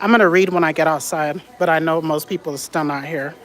I'm going to read when I get outside, but I know most people are still not here.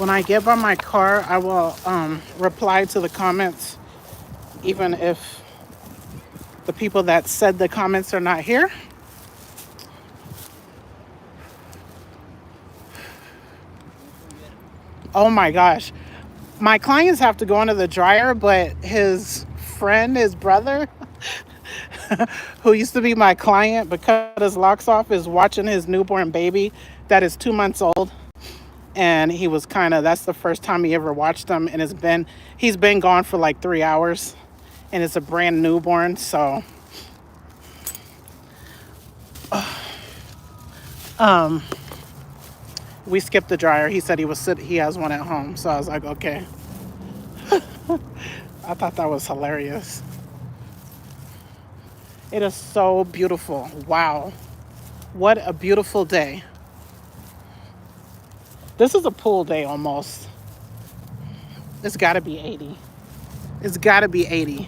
When I get by my car, I will reply to the comments, even if the people that said the comments are not here. Oh my gosh. My clients have to go under the dryer, but his friend, his brother, who used to be my client but cut his locks off, is watching his newborn baby that is 2 months old. And he was that's the first time he ever watched him. And he's been gone for like 3 hours. And it's a brand newborn. So, we skipped the dryer. He said he has one at home. So I was like, okay. I thought that was hilarious. It is so beautiful. Wow. What a beautiful day. This is a pool day almost. It's got to be 80. It's got to be 80.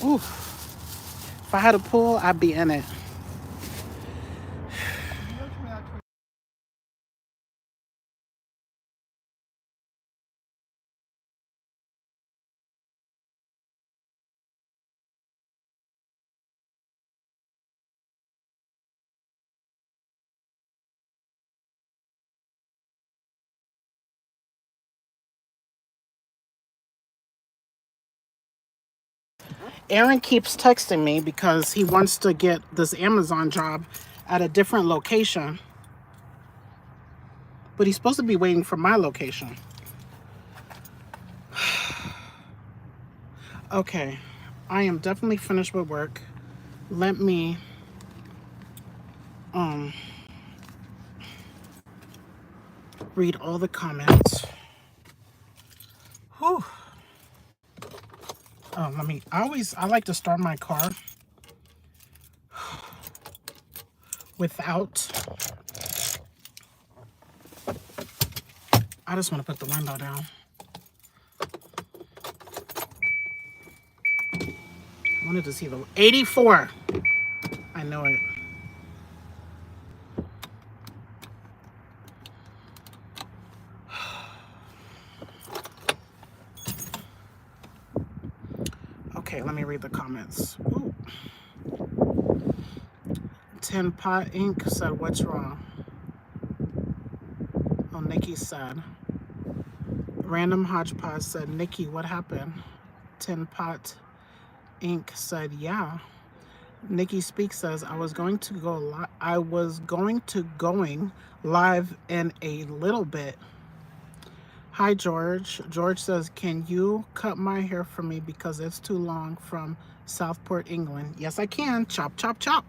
Ooh. If I had a pool, I'd be in it. Aaron keeps texting me because he wants to get this Amazon job at a different location. But he's supposed to be waiting for my location. Okay, I am definitely finished with work. Let me read all the comments. Whew. I like to start my car without, I just want to put the window down. I wanted to see the 84. I know it. Okay, let me read the comments. Ooh. Tin Pot Inc. said, what's wrong? Oh, Nikki said. Random Hodgepodge said, Nikki, what happened? Tin Pot Inc. said, yeah. Nikki Speaks says, I was going to going live in a little bit. Hi, George. George says, can you cut my hair for me because it's too long from Southport, England? Yes, I can. Chop, chop, chop.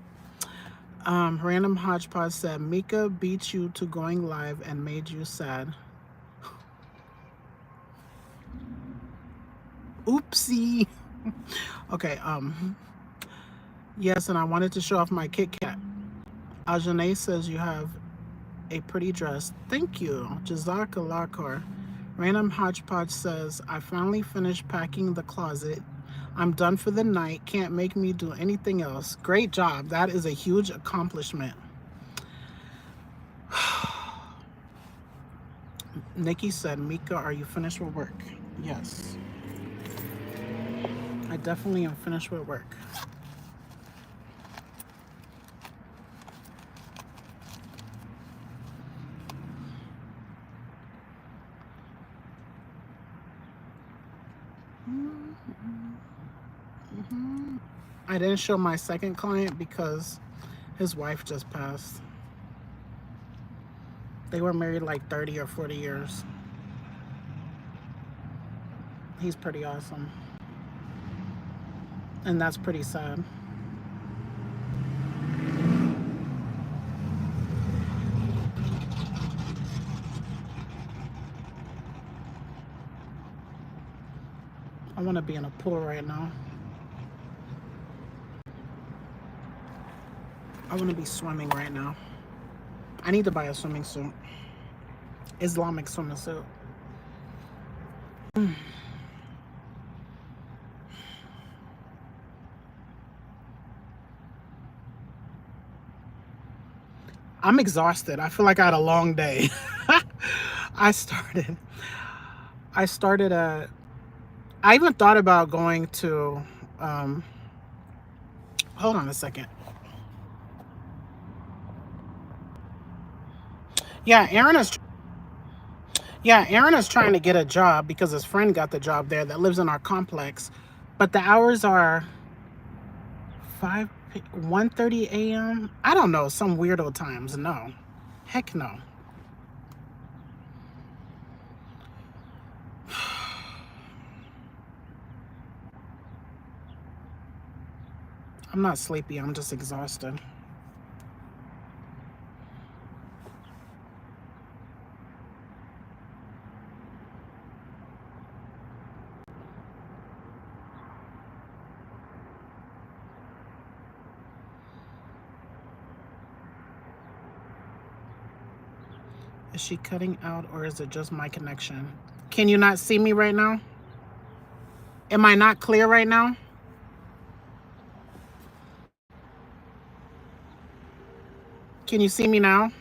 Random Hodgepodge said, Mieka beat you to going live and made you sad. Oopsie. Okay, yes, and I wanted to show off my Kit Kat. Ajane says you have a pretty dress. Thank you. Jazakallah khair. Random Hodgepodge says, I finally finished packing the closet. I'm done for the night. Can't make me do anything else. Great job. That is a huge accomplishment. Nikki said, Mieka, are you finished with work? Yes. I definitely am finished with work. I didn't show my second client because his wife just passed. They were married like 30 or 40 years. He's pretty awesome. And that's pretty sad. I want to be in a pool right now. I want to be swimming right now. I need to buy a swimming suit. Islamic swimming suit. I'm exhausted. I feel like I had a long day. I started. I started at. I even thought about going to. Um, hold on a second. Yeah, Aaron is. Yeah, Aaron is trying to get a job because his friend got the job there that lives in our complex, but the hours are 1:30 a.m. I don't know, some weirdo times. No, heck no. I'm not sleepy. I'm just exhausted. Is she cutting out or is it just my connection? Can you not see me right now? Am I not clear right now? Can you see me now?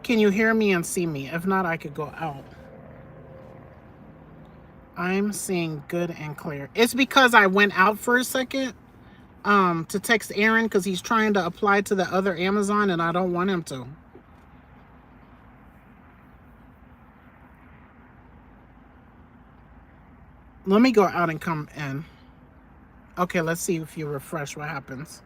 Can you hear me and see me? If not, I could go out. I'm seeing good and clear. It's because I went out for a second to text Aaron because he's trying to apply to the other Amazon and I don't want him to. Let me go out and come in. Okay, let's see if you refresh what happens.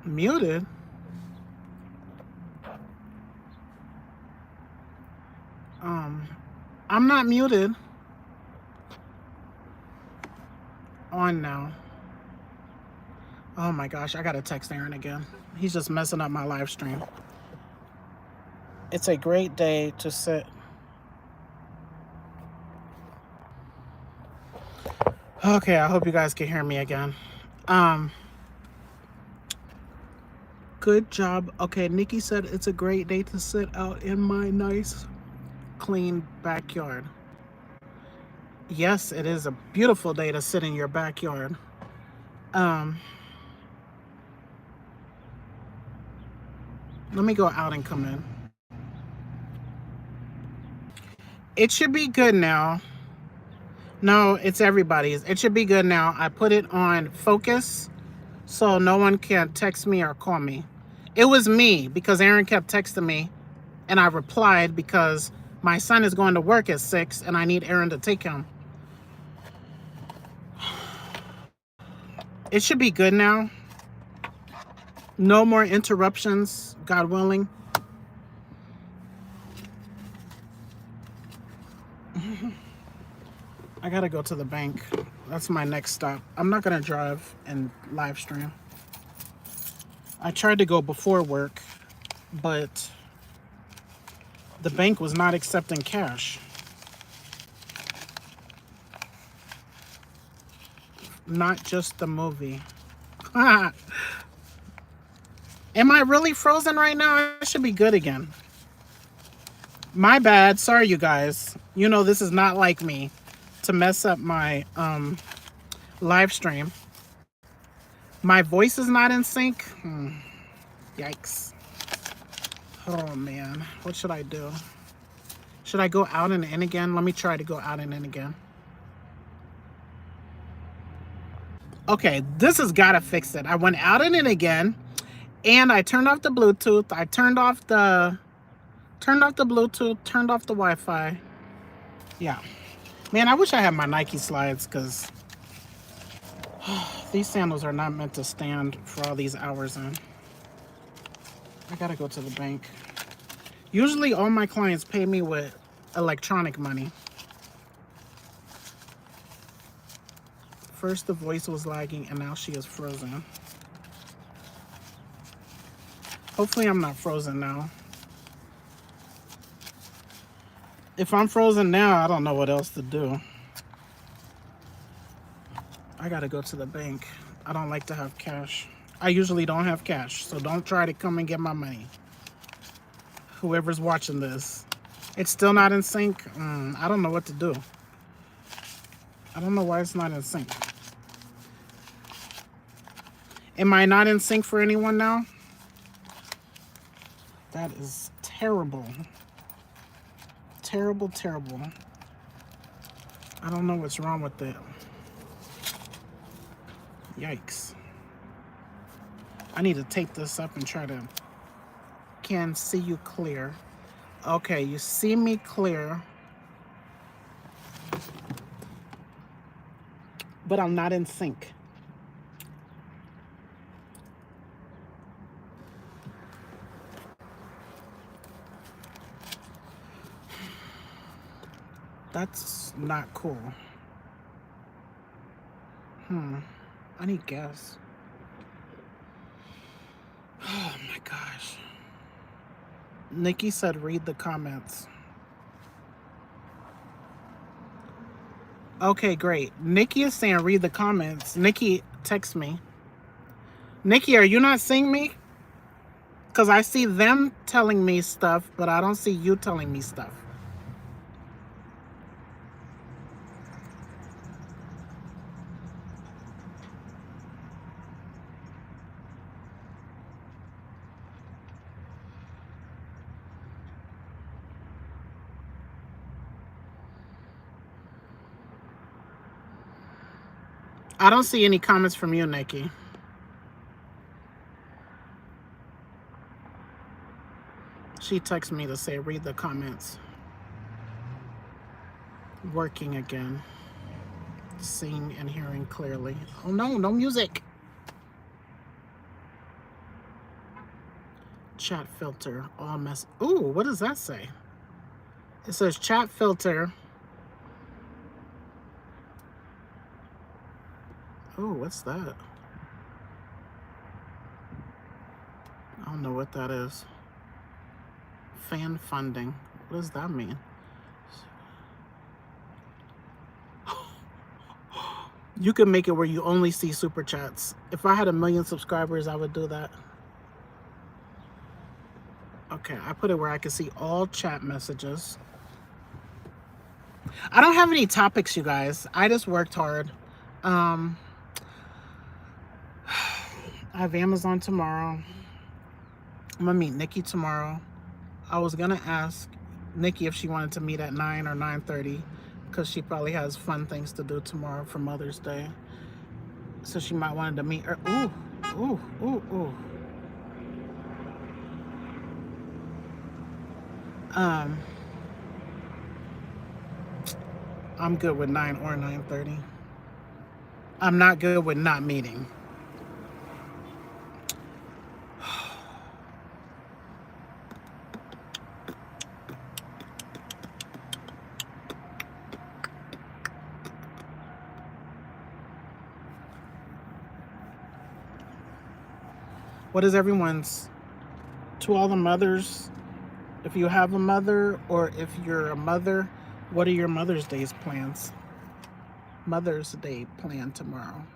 Muted? I'm not muted. On now. Oh my gosh, I gotta text Aaron again. He's just messing up my live stream. It's a great day to sit. Okay, I hope you guys can hear me again. Good job. Okay, Nikki said it's a great day to sit out in my nice, clean backyard. Yes, it is a beautiful day to sit in your backyard. Let me go out and come in. It should be good now. No, it's everybody's. It should be good now. I put it on focus so no one can text me or call me. It was me because Aaron kept texting me and I replied because my son is going to work at 6 and I need Aaron to take him. It should be good now. No more interruptions, God willing. I gotta go to the bank. That's my next stop. I'm not gonna drive and live stream. I tried to go before work, but the bank was not accepting cash. Not just the movie. Am I really frozen right now? I should be good again. My bad. Sorry, you guys. You know this is not like me to mess up my live stream. My voice is not in sync. Yikes. Oh man, what should I do? Should I go out and in again? Let me try to go out and in again. Okay, this has got to fix it. I went out and in again, and I turned off the Bluetooth. I turned off the Bluetooth, turned off the Wi-Fi. Yeah. Man, I wish I had my Nike slides because These sandals are not meant to stand for all these hours in. I gotta go to the bank. Usually all my clients pay me with electronic money. First the voice was lagging and now she is frozen. Hopefully I'm not frozen now. If I'm frozen now, I don't know what else to do. I gotta go to the bank. I don't like to have cash. I usually don't have cash, so don't try to come and get my money. Whoever's watching this. It's still not in sync? I don't know what to do. I don't know why it's not in sync. Am I not in sync for anyone now? That is terrible. Terrible, terrible. I don't know what's wrong with it. Yikes. I need to take this up and try to... Can see you clear. Okay, you see me clear. But I'm not in sync. That's not cool. I need gas. Oh my gosh. Nikki said read the comments. Okay, great. Nikki is saying read the comments. Nikki, text me. Nikki, are you not seeing me? Because I see them telling me stuff, but I don't see you telling me stuff. I don't see any comments from you, Nikki. She texted me to say, read the comments. Working again. Seeing and hearing clearly. Oh no, no music. Chat filter, all mess. Ooh, what does that say? It says chat filter. Oh, what's that? I don't know what that is. Fan funding. What does that mean? You can make it where you only see super chats. If I had 1 million subscribers, I would do that. Okay, I put it where I can see all chat messages. I don't have any topics, you guys. I just worked hard. I have Amazon tomorrow. I'm gonna meet Nikki tomorrow. I was gonna ask Nikki if she wanted to meet at 9 or 9:30 because she probably has fun things to do tomorrow for Mother's Day. So she might wanted to meet her. Ooh, ooh, ooh, ooh. I'm good with 9 or 9:30. I'm not good with not meeting. What is everyone's, to all the mothers, if you have a mother or if you're a mother, what are your Mother's Day's plans? Mother's Day plan tomorrow.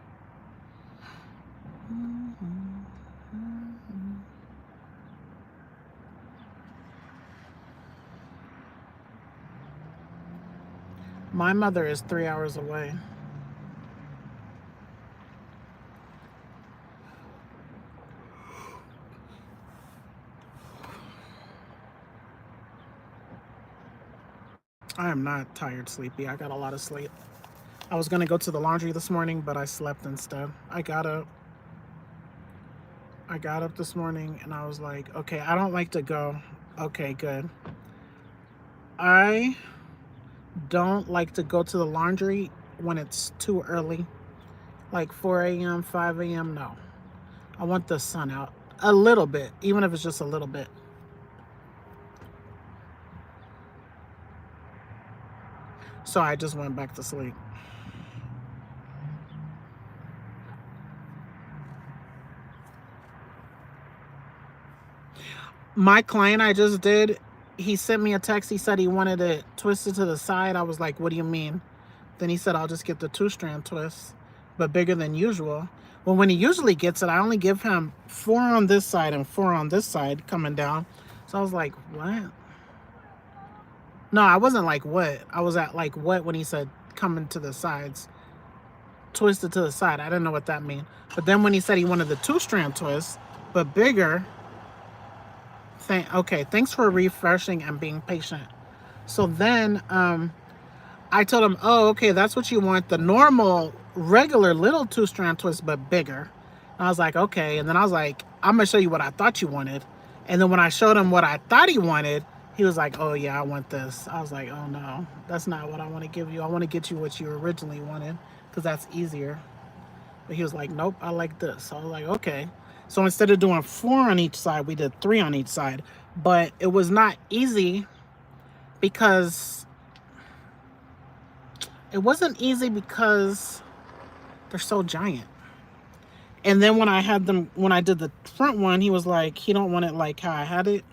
My mother is 3 hours away. I am not tired, sleepy. I got a lot of sleep. I was gonna go to the laundry this morning, but I slept instead. I got up this morning and I was like, okay, I don't like to go. Okay, good. I don't like to go to the laundry when it's too early. like 4 a.m., 5 a.m. No. I want the sun out a little bit, even if it's just a little bit. So I just went back to sleep. My client I just did, he sent me a text. He said he wanted it twisted to the side. I was like, what do you mean? Then he said, I'll just get the 2-strand twist, but bigger than usual. Well, when he usually gets it, I only give him 4 on this side and 4 on this side coming down. So I was like, what? No, I wasn't like, what? I was at like, what, when he said coming to the sides, twisted to the side. I didn't know what that meant. But then when he said he wanted the 2-strand twist, but bigger, okay, thanks for refreshing and being patient. So then I told him, oh, okay, that's what you want, the normal, regular little 2-strand twist, but bigger. And I was like, okay. And then I was like, I'm going to show you what I thought you wanted. And then when I showed him what I thought he wanted, he was like, oh, yeah, I want this. I was like, oh, no, that's not what I want to give you. I want to get you what you originally wanted because that's easier. But he was like, nope, I like this. So I was like, okay. So instead of doing 4 on each side, we did 3 on each side. But it was not easy because it wasn't easy because they're so giant. And then when I had them, when I did the front one, he was like, he don't want it like how I had it.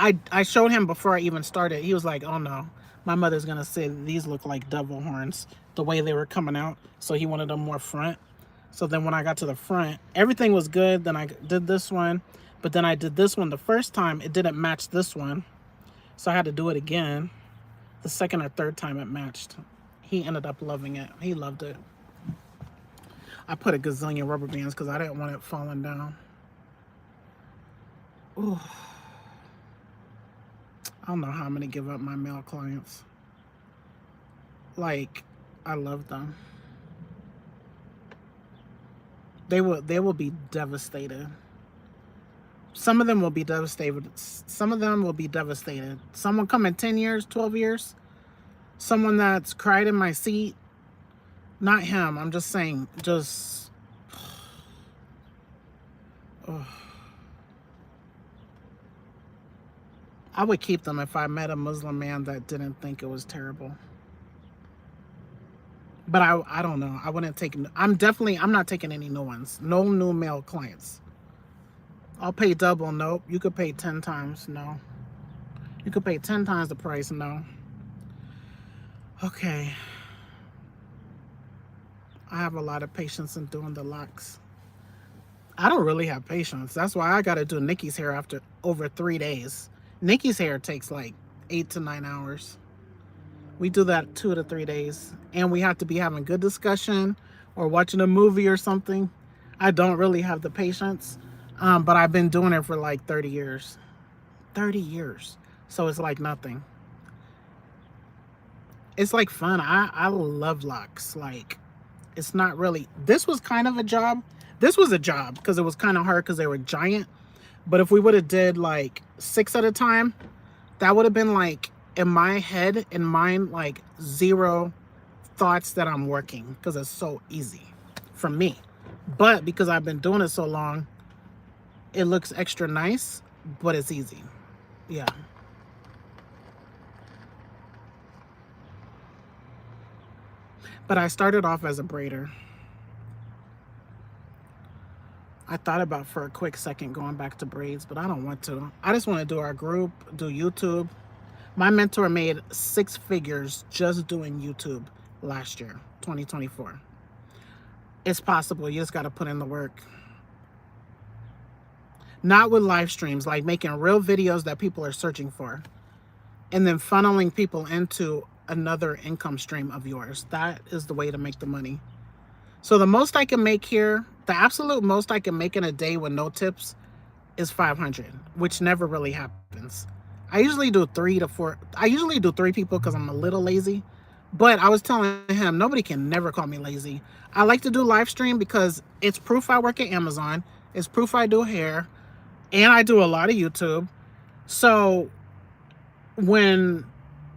I showed him before I even started. He was like, oh no, my mother's going to say these look like devil horns, the way they were coming out. So he wanted them more front. So then when I got to the front, everything was good. Then I did this one, but then I did this one the first time. It didn't match this one. So I had to do it again. The second or third time it matched. He ended up loving it. He loved it. I put a gazillion rubber bands because I didn't want it falling down. Ooh. I don't know how I'm going to give up my male clients. Like, I love them. They will be devastated. Some of them will be devastated. Some of them will be devastated. Someone come in 10 years, 12 years. Someone that's cried in my seat. Not him. I'm just saying, just... Oh. I would keep them if I met a Muslim man that didn't think it was terrible. But I don't know. I wouldn't take... I'm not taking any new ones. No new male clients. I'll pay double. Nope. You could pay 10 times. No. You could pay 10 times the price. No. Okay. I have a lot of patience in doing the locks. I don't really have patience. That's why I got to do Nikki's hair after over 3 days. Nikki's hair takes like 8 to 9 hours. We do that 2 to 3 days. And we have to be having good discussion or watching a movie or something. I don't really have the patience. But I've been doing it for like 30 years. 30 years. So it's like nothing. It's like fun. I love locks. Like, it's not really... This was kind of a job. This was a job because it was kind of hard because they were giant. But if we would have did like 6 at a time, that would have been like, in my head, in mind, like 0 thoughts that I'm working because it's so easy for me. But because I've been doing it so long, it looks extra nice, but it's easy. Yeah. But I started off as a braider. I thought about for a quick second going back to braids, but I don't want to. I just want to do our group, do YouTube. My mentor made 6 figures just doing YouTube last year, 2024. It's possible. You just got to put in the work. Not with live streams, like making real videos that people are searching for. And then funneling people into another income stream of yours. That is the way to make the money. So the most I can make here, the absolute most I can make in a day with no tips is 500, which never really happens. I usually do 3 to 4. I usually do 3 people because I'm a little lazy. But I was telling him, nobody can never call me lazy. I like to do live stream because it's proof I work at Amazon. It's proof I do hair. And I do a lot of YouTube. So when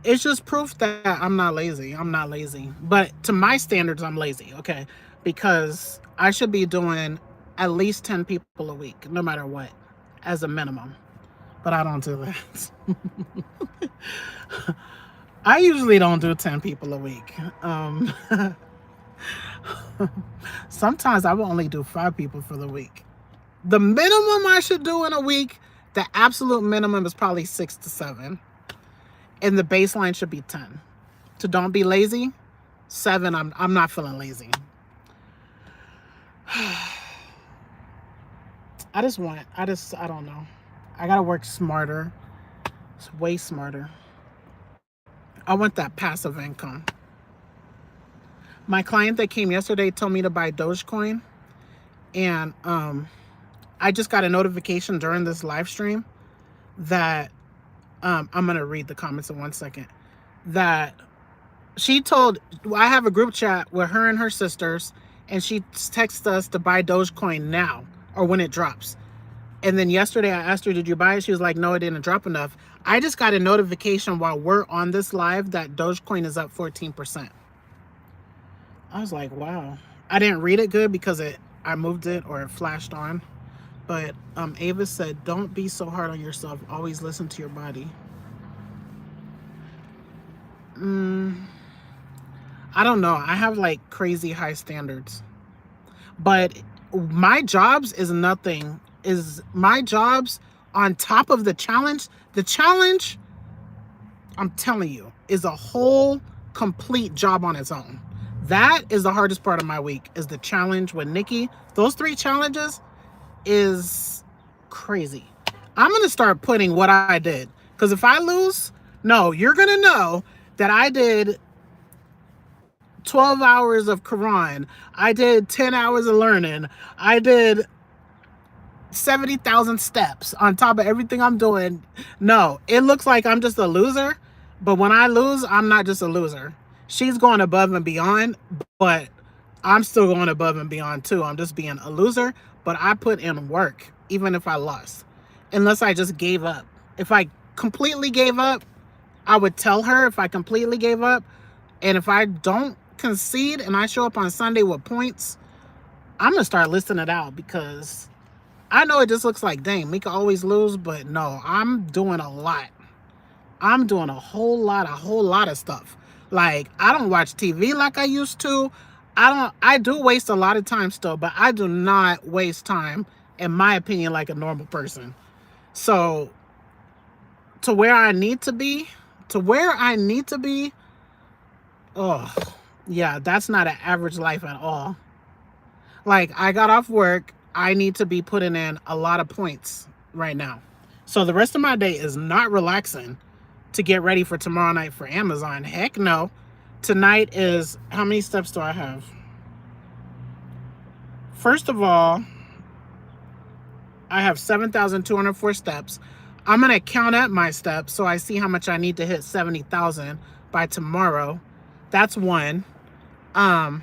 It's just proof that I'm not lazy. I'm not lazy. But to my standards, I'm lazy, okay? Because I should be doing at least 10 people a week, no matter what, as a minimum. But I don't do that. I usually don't do 10 people a week. Sometimes I will only do 5 people for the week. The minimum I should do in a week, the absolute minimum is probably 6 to 7. And the baseline should be 10. So don't be lazy. 7, I'm not feeling lazy. I don't know. I gotta work smarter. It's way smarter. I want that passive income. My client that came yesterday told me to buy Dogecoin, and I just got a notification during this live stream that I'm gonna read the comments in 1 second. That I have a group chat with her and her sisters, and she texts us to buy Dogecoin now or when it drops. And then yesterday I asked her, did you buy it? She was like, no, it didn't drop enough. I just got a notification while we're on this live that Dogecoin is up 14%. I was like, wow. I didn't read it good because I moved it or it flashed on. But Ava said, don't be so hard on yourself. Always listen to your body. I don't know. I have like crazy high standards. But my jobs is nothing. Is my jobs on top of the challenge? The challenge, I'm telling you, is a whole complete job on its own. That is the hardest part of my week, is the challenge with Nikki. Those 3 challenges is crazy. I'm going to start putting what I did. Because if I lose, no, you're going to know that I did 12 hours of Quran. I did 10 hours of learning. I did 70,000 steps on top of everything I'm doing. No, it looks like I'm just a loser. But when I lose, I'm not just a loser. She's going above and beyond, but I'm still going above and beyond too. I'm just being a loser, but I put in work, even if I lost. Unless I just gave up. If I completely gave up, I would tell her if I completely gave up. And if I don't concede and I show up on Sunday with points, I'm going to start listing it out, because I know it just looks like, dang, Mieka always lose, but no, I'm doing a lot. I'm doing a whole lot of stuff. Like, I don't watch TV like I used to. I do waste a lot of time still, but I do not waste time, in my opinion, like a normal person. So, to where I need to be, oh, yeah, that's not an average life at all. Like, I got off work, I need to be putting in a lot of points right now. So the rest of my day is not relaxing to get ready for tomorrow night for Amazon. Heck no. Tonight is, how many steps do I have? First of all, I have 7,204 steps. I'm going to count up my steps so I see how much I need to hit 70,000 by tomorrow. That's one. I'm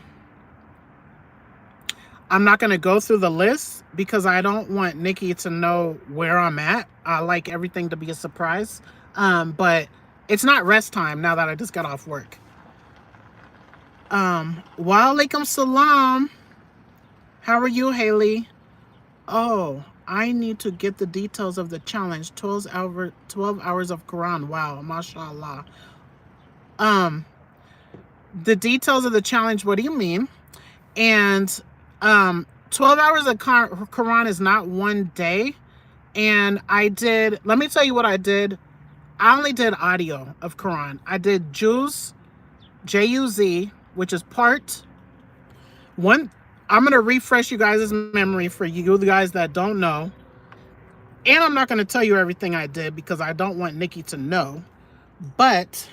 not going to go through the list because I don't want Nikki to know where I'm at. I like everything to be a surprise. But it's not rest time now that I just got off work. Wa alaikum salam. How are you, Haley? Oh, I need to get the details of the challenge. 12 hours of Quran. Wow, mashallah. The details of the challenge, what do you mean? And 12 hours of Quran is not one day. And let me tell you what I did. I only did audio of Quran. I did Juz, Juz, which is part one. I'm going to refresh you guys' memory for you guys that don't know. And I'm not going to tell you everything I did because I don't want Nikki to know. But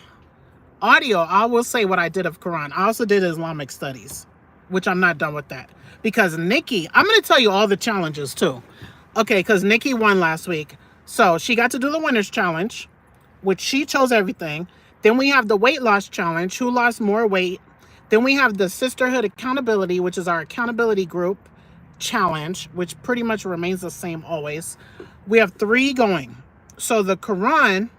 audio, I will say what I did of Quran. I also did Islamic studies, which I'm not done with that. Because Nikki, I'm going to tell you all the challenges too. Okay, because Nikki won last week. So she got to do the winner's challenge, which she chose everything. Then we have the weight loss challenge, who lost more weight. Then we have the sisterhood accountability, which is our accountability group challenge, which pretty much remains the same always. We have 3 going. So the Quran,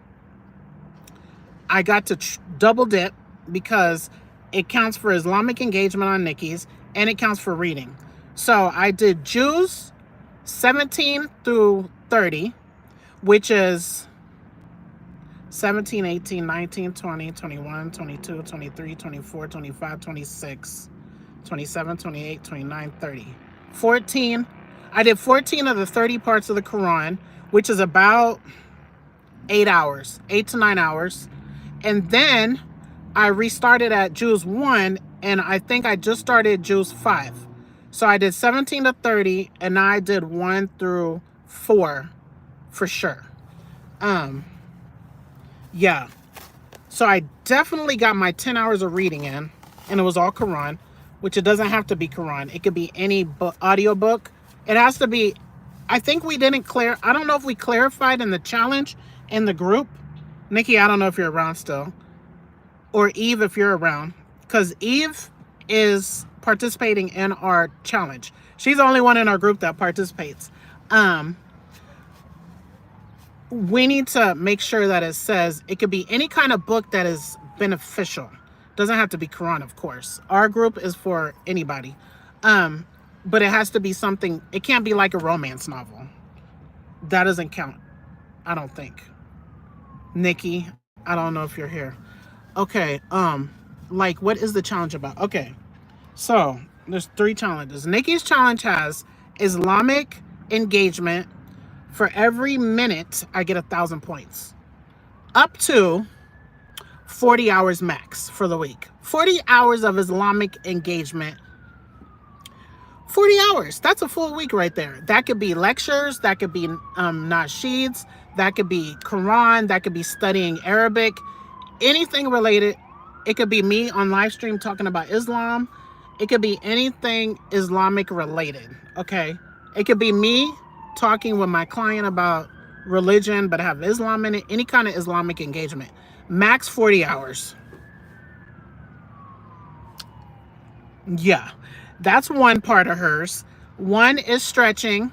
I got to double dip because it counts for Islamic engagement on Nikki's and it counts for reading. So I did Jews 17 through 30, which is 17, 18, 19, 20, 21, 22, 23, 24, 25, 26, 27, 28, 29, 30. 14. I did 14 of the 30 parts of the Quran, which is about 8 hours, 8 to 9 hours. And then I restarted at Juz 1, and I think I just started Juz 5. So I did 17 to 30, and now I did 1 through 4 for sure. Yeah. So I definitely got my 10 hours of reading in, and it was all Quran, which it doesn't have to be Quran. It could be any book, audio book. It has to be, I think we didn't clear, I don't know if we clarified in the challenge in the group. Nikki, I don't know if you're around still. Or Eve, if you're around. Because Eve is participating in our challenge. She's the only one in our group that participates. We need to make sure that it says it could be any kind of book that is beneficial. Doesn't have to be Quran, of course. Our group is for anybody. But it has to be something, it can't be like a romance novel. That doesn't count, I don't think. Nikki, I don't know if you're here. Okay, like what is the challenge about? Okay, so there's 3 challenges. Nikki's challenge has Islamic engagement. For every minute, I get 1,000 points. Up to 40 hours max for the week. 40 hours of Islamic engagement. 40 hours. That's a full week right there. That could be lectures. That could be nasheeds. That could be Quran. That could be studying Arabic. Anything related. It could be me on live stream talking about Islam. It could be anything Islamic related. Okay. It could be me talking with my client about religion, but have Islam in it. Any kind of Islamic engagement. Max 40 hours. Yeah. That's one part of hers. One is stretching.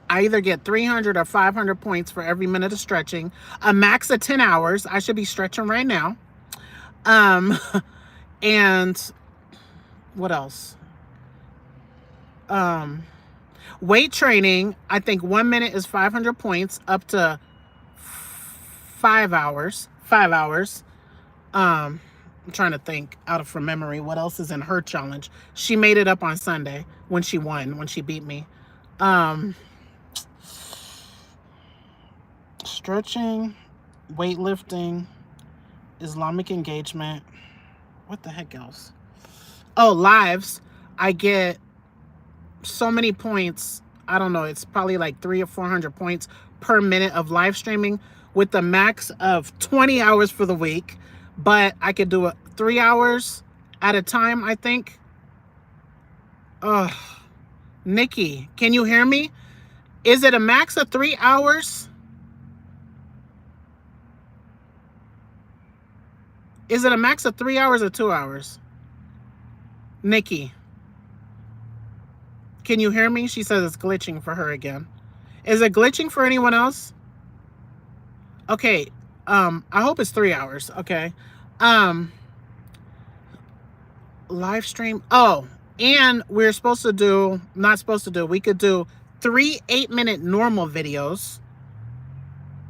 I either get 300 or 500 points for every minute of stretching. A max of 10 hours. I should be stretching right now. And what else? Weight training. I think 1 minute is 500 points up to 5 hours. 5 hours. I'm trying to think out of from memory what else is in her challenge. She made it up on Sunday when she won, when she beat me. Stretching, weightlifting, Islamic engagement. What the heck else? Oh, lives. I get so many points. I don't know. It's probably like 300 or 400 points per minute of live streaming with the max of 20 hours for the week. But I could do it 3 hours at a time, I think. Ugh. Nikki, can you hear me? Is it a max of 3 hours? Is it a max of 3 hours or 2 hours? Nikki, can you hear me? She says it's glitching for her again. Is it glitching for anyone else? Okay. I hope it's 3 hours. Okay. Live stream. Oh, and we're supposed to do, not supposed to do, we could do 3 8-minute normal videos.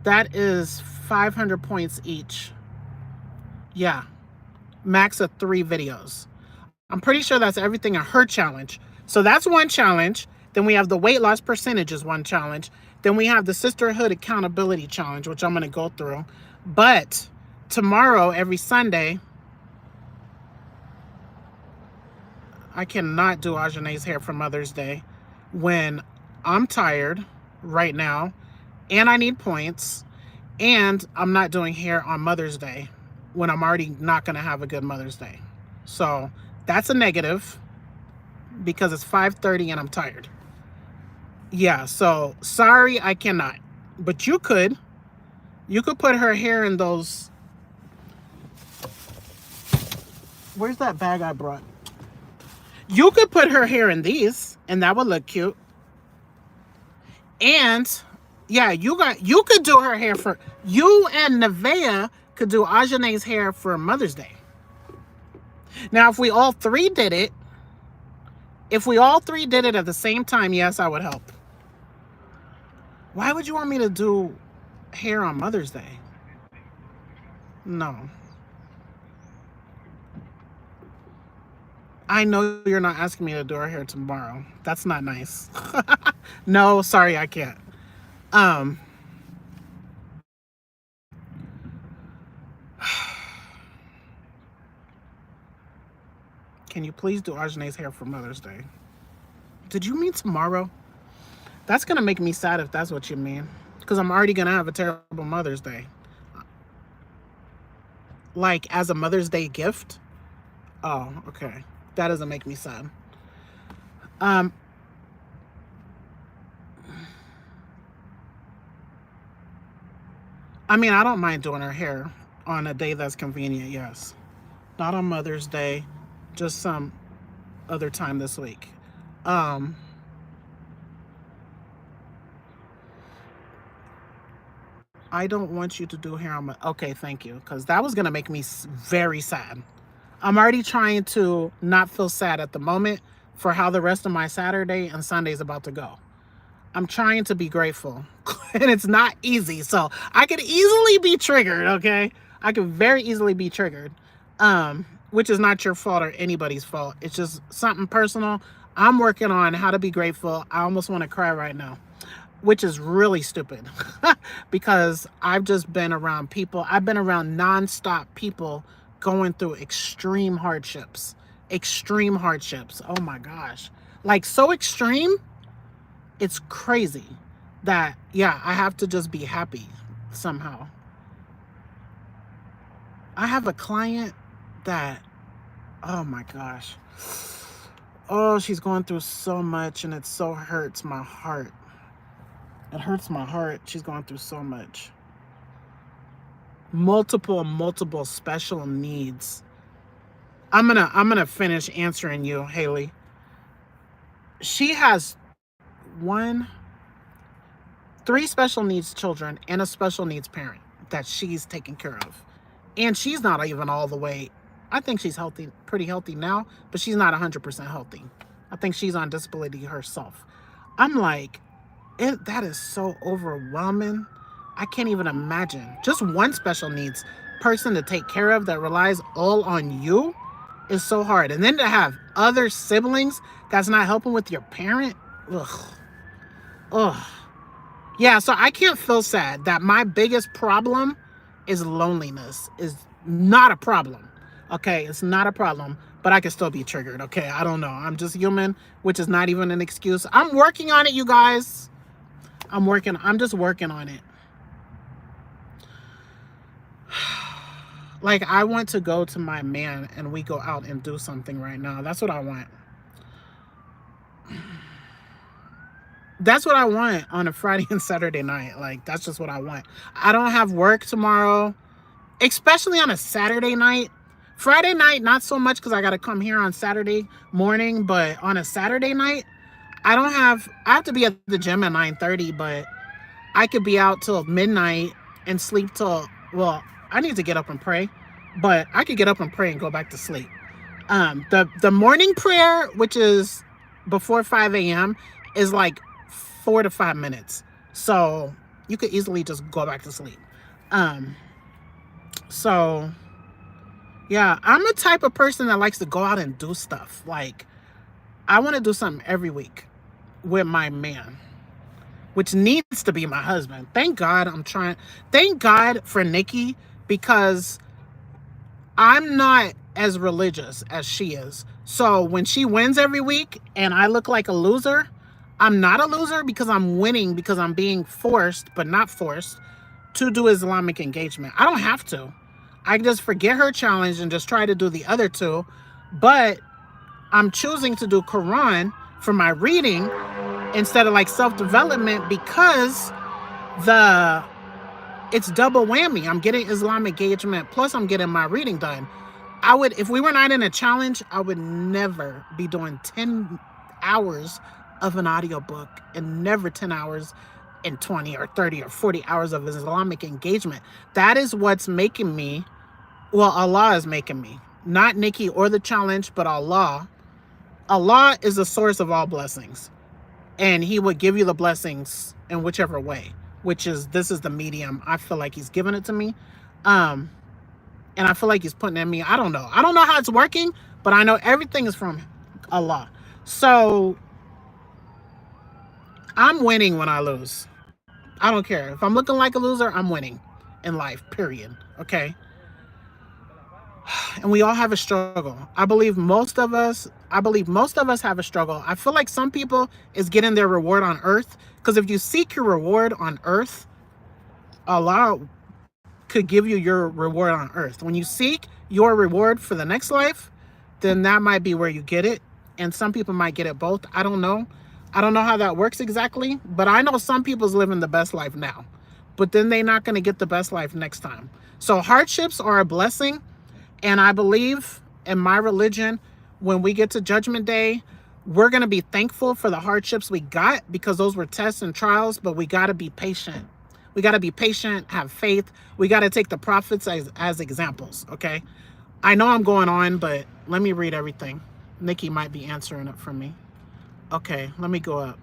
That is 500 points each. Yeah. Max of 3 videos. I'm pretty sure that's everything in her challenge. So that's one challenge. Then we have the weight loss percentages, one challenge. Then we have the sisterhood accountability challenge, which I'm going to go through. But tomorrow, every Sunday, I cannot do Ajane's hair for Mother's Day when I'm tired right now and I need points, and I'm not doing hair on Mother's Day when I'm already not going to have a good Mother's Day. So that's a negative because it's 5:30 and I'm tired. Yeah, so sorry, I cannot. But you could put her hair in those. Where's that bag I brought? You could put her hair in these and that would look cute. And yeah, you could do her hair for, you and Nevaeh could do Ajane's hair for Mother's Day. Now, if we all three did it at the same time, yes, I would help. Why would you want me to do hair on Mother's Day? No. I know you're not asking me to do her hair tomorrow. That's not nice. No, sorry, I can't. Can you please do Arjanae's hair for Mother's Day? Did you mean tomorrow? That's going to make me sad if that's what you mean. Because I'm already going to have a terrible Mother's Day. Like, as a Mother's Day gift? Oh, okay. That doesn't make me sad. I mean, I don't mind doing her hair on a day that's convenient, yes. Not on Mother's Day, just some other time this week. I don't want you to do hair on my... Okay, thank you. Because that was going to make me very sad. I'm already trying to not feel sad at the moment for how the rest of my Saturday and Sunday is about to go. I'm trying to be grateful. And it's not easy. So I could easily be triggered, okay? I could very easily be triggered. Which is not your fault or anybody's fault. It's just something personal. I'm working on how to be grateful. I almost want to cry right now. Which is really stupid. Because I've just been around people. I've been around nonstop people going through extreme hardships. Extreme hardships. Oh my gosh. Like so extreme, it's crazy that, yeah, I have to just be happy somehow. I have a client that, oh my gosh. Oh, she's going through so much and it so hurts my heart. It hurts my heart. She's going through so much. Multiple special needs. I'm gonna finish answering you, Haley. She has 3 special needs children and a special needs parent that she's taking care of. And she's not even all the way, I think she's healthy, pretty healthy now, but she's not 100% healthy. I think she's on disability herself. I'm like, that is so overwhelming. I can't even imagine. Just one special needs person to take care of that relies all on you is so hard. And then to have other siblings that's not helping with your parent. Ugh. Ugh. Yeah, so I can't feel sad that my biggest problem is loneliness. Is not a problem. Okay, it's not a problem. But I can still be triggered. Okay, I don't know. I'm just human, which is not even an excuse. I'm working on it, you guys. I'm just working on it. Like, I want to go to my man and we go out and do something right now. That's what I want. That's what I want on a Friday and Saturday night. Like, that's just what I want. I don't have work tomorrow, especially on a Saturday night. Friday night, not so much because I got to come here on Saturday morning. But on a Saturday night, I have to be at the gym at 9:30, but I could be out till midnight and sleep till, well, I need to get up and pray, but I could get up and pray and go back to sleep. The morning prayer, which is before 5 a.m., is like 4 to 5 minutes. So you could easily just go back to sleep. So yeah, I'm the type of person that likes to go out and do stuff. Like, I want to do something every week with my man, which needs to be my husband. Thank God thank God for Nikki, because I'm not as religious as she is. So when she wins every week and I look like a loser, I'm not a loser because I'm winning, because I'm being forced, but not forced, to do Islamic engagement. I don't have to. I can just forget her challenge and just try to do the other 2. But I'm choosing to do Quran for my reading instead of like self-development, because it's double whammy. I'm getting Islamic engagement, plus I'm getting my reading done. If we were not in a challenge, I would never be doing 10 hours of an audiobook and never 10 hours in 20 or 30 or 40 hours of Islamic engagement. That is what's making me, well, Allah is making me, not Nikki or the challenge, but Allah. Allah is the source of all blessings, and he would give you the blessings in whichever way, which is, this is the medium. I feel like he's giving it to me. And I feel like he's putting it in me. I don't know how it's working, but I know everything is from Allah. So I'm winning when I lose. I don't care. If I'm looking like a loser, I'm winning in life, period. Okay? And we all have a struggle. I believe most of us have a struggle. I feel like some people is getting their reward on earth, because if you seek your reward on earth, Allah could give you your reward on earth. When you seek your reward for the next life, then that might be where you get it. And some people might get it both. I don't know how that works exactly, but I know some people's living the best life now, but then they're not going to get the best life next time. So hardships are a blessing. And I believe in my religion, when we get to Judgment Day, we're going to be thankful for the hardships we got, because those were tests and trials, but we got to be patient. We got to be patient, have faith. We got to take the prophets as examples, okay? I know I'm going on, but let me read everything. Nikki might be answering it for me. Okay, let me go up.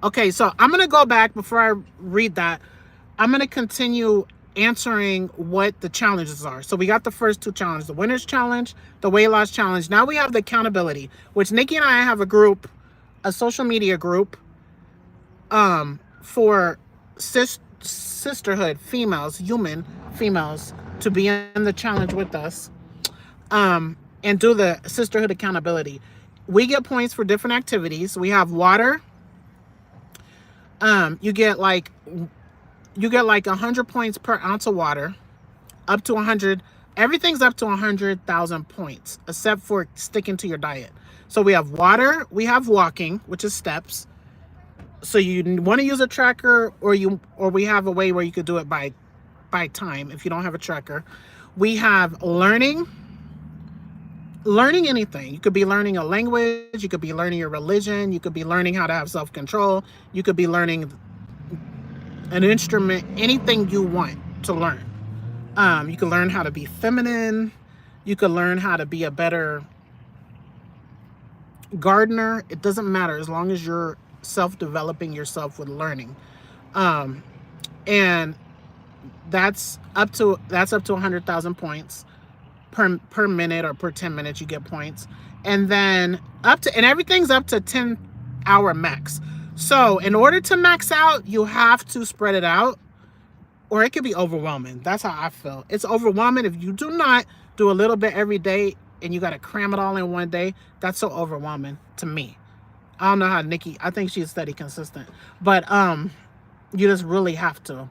Okay, so I'm going to go back before I read that. I'm going to continue answering what the challenges are. So we got the first two challenges, the winner's challenge, the weight loss challenge. Now we have the accountability, which Nikki and I have a group, a social media group, for sisterhood females, human females, to be in the challenge with us, and do the sisterhood accountability. We get points for different activities. We have water. You get like 100 points per ounce of water, up to 100. Everything's up to 100,000 points, except for sticking to your diet. So we have water, we have walking, which is steps. So you want to use a tracker, or we have a way where you could do it by time if you don't have a tracker. We have learning anything. You could be learning a language, you could be learning your religion, you could be learning how to have self-control, you could be learning an instrument, anything you want to learn. You can learn how to be feminine. You can learn how to be a better gardener. It doesn't matter, as long as you're self-developing yourself with learning. And that's up to 100,000 points per minute, or per 10 minutes you get points. And then everything's up to 10-hour max. So in order to max out, you have to spread it out, or it could be overwhelming. That's how I feel. It's overwhelming if you do not do a little bit every day and you got to cram it all in one day. That's so overwhelming to me. I don't know how Nikki, I think she's steady consistent, but you just really have to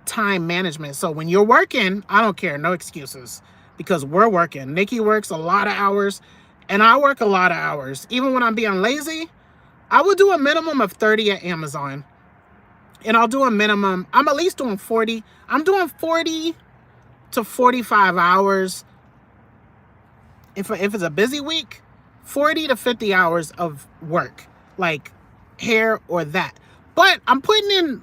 time management. So when you're working, I don't care, no excuses, because we're working. Nikki works a lot of hours and I work a lot of hours. Even when I'm being lazy, I will do a minimum of 30 at Amazon. And I'll do a minimum, I'm at least doing 40. I'm doing 40 to 45 hours. If it's a busy week, 40 to 50 hours of work, like hair or that. But I'm putting in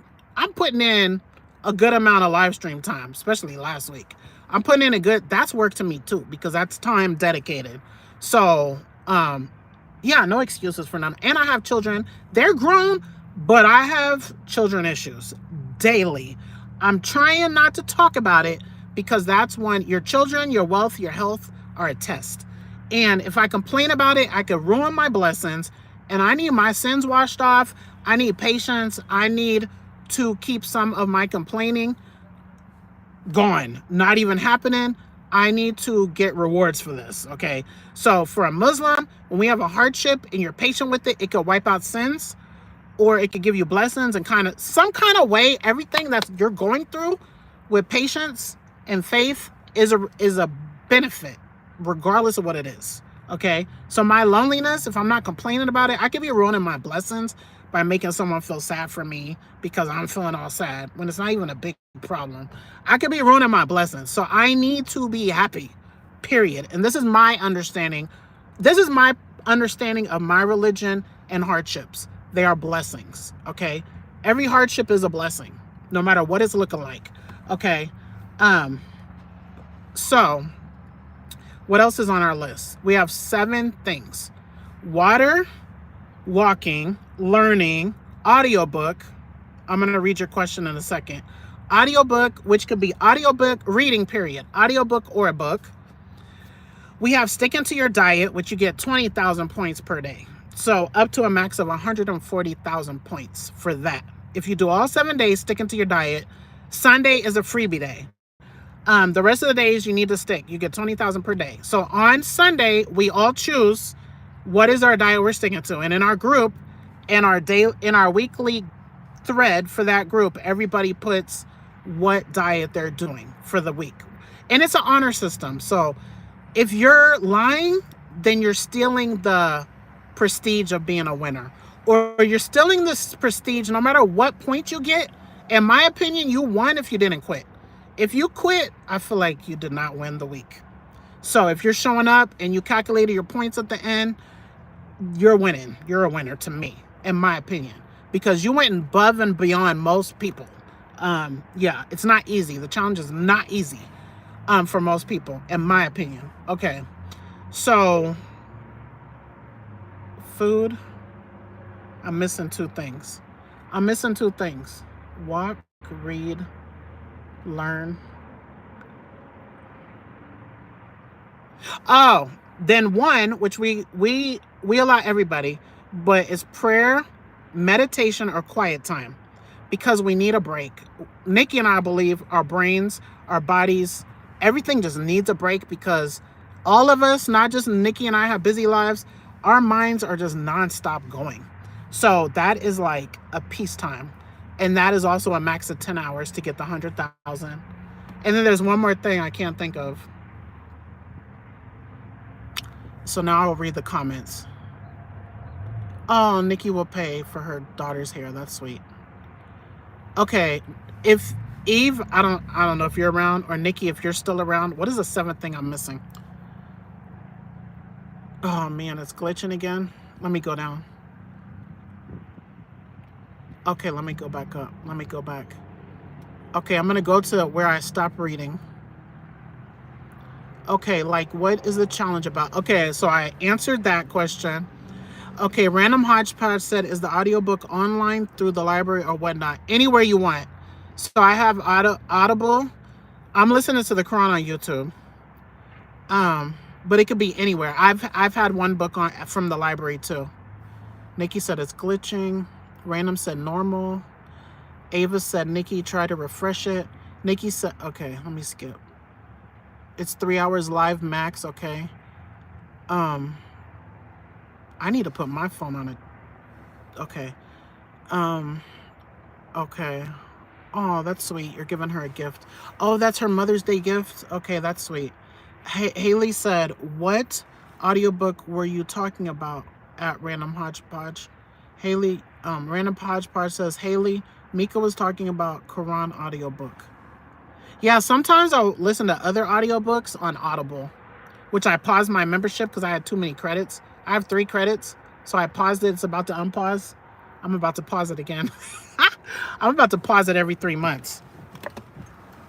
a good amount of live stream time, especially last week. I'm putting in that's work to me too, because that's time dedicated. So, yeah, no excuses for none. And I have children. They're grown, but I have children issues daily. I'm trying not to talk about it, because that's when your children, your wealth, your health are a test. And if I complain about it, I could ruin my blessings. And I need my sins washed off. I need patience. I need to keep some of my complaining gone, not even happening. I need to get rewards for this, okay? So for a Muslim, when we have a hardship and you're patient with it, it could wipe out sins, or it could give you blessings, and some kind of way, everything that you're going through with patience and faith is a benefit, regardless of what it is, okay? So my loneliness, if I'm not complaining about it, I could be ruining my blessings by making someone feel sad for me because I'm feeling all sad when it's not even a big problem. I could be ruining my blessings. So I need to be happy, period. And this is my understanding. This is my understanding of my religion and hardships. They are blessings, okay? Every hardship is a blessing, no matter what it's looking like, okay? Um, so, what else is on our list? We have 7 things. Water, walking, learning, audiobook. I'm going to read your question in a second. Audiobook, which could be audiobook, reading, period. Audiobook or a book. We have sticking to your diet, which you get 20,000 points per day. So up to a max of 140,000 points for that. If you do all 7 days sticking to your diet, Sunday is a freebie day. The rest of the days you need to stick. You get 20,000 per day. So on Sunday, we all choose what is our diet we're sticking to. And in our group, in our weekly thread for that group, everybody puts what diet they're doing for the week. And it's an honor system. So if you're lying, then you're stealing the prestige of being a winner. Or you're stealing this prestige no matter what point you get. In my opinion, you won if you didn't quit. If you quit, I feel like you did not win the week. So if you're showing up and you calculated your points at the end, you're winning. You're a winner to me, in my opinion. Because you went above and beyond most people. Yeah, it's not easy. The challenge is not easy for most people, in my opinion. Okay, so food. I'm missing 2 things. Walk, read, learn. Oh, then 1, which we allow everybody, but it's prayer, meditation, or quiet time, because we need a break. Nikki and I believe our brains, our bodies, everything just needs a break, because all of us, not just Nikki and I, have busy lives. Our minds are just nonstop going. So that is like a peacetime. And that is also a max of 10 hours to get the 100,000. And then there's one more thing I can't think of. So now I'll read the comments. Oh, Nikki will pay for her daughter's hair. That's sweet. Okay, if Eve, I don't know if you're around, or Nikki, if you're still around. What is the 7th thing I'm missing? Oh man, it's glitching again. Let me go down. Okay, let me go back up. Let me go back. Okay, I'm gonna go to where I stopped reading. Okay, like what is the challenge about? Okay, so I answered that question. Okay, Random Hodgepodge said, is the audiobook online through the library or whatnot? Anywhere you want. So I have Audible. I'm listening to the Quran on YouTube. But it could be anywhere. I've had one book on from the library too. Nikki said it's glitching. Random said normal. Ava said, Nikki, try to refresh it. Nikki said, okay, let me skip. It's 3 hours live max, okay. I need to put my phone on it. Okay. Okay. Oh, that's sweet. You're giving her a gift. Oh, that's her Mother's Day gift? Okay, that's sweet. Haley said, what audiobook were you talking about at Random Hodgepodge? Haley, Random Hodgepodge says, Haley, Mieka was talking about Quran audiobook. Yeah, sometimes I'll listen to other audiobooks on Audible, which I paused my membership because I had too many credits. I have 3 credits, so I paused it. It's about to unpause. I'm about to pause it again. I'm about to pause it every 3 months.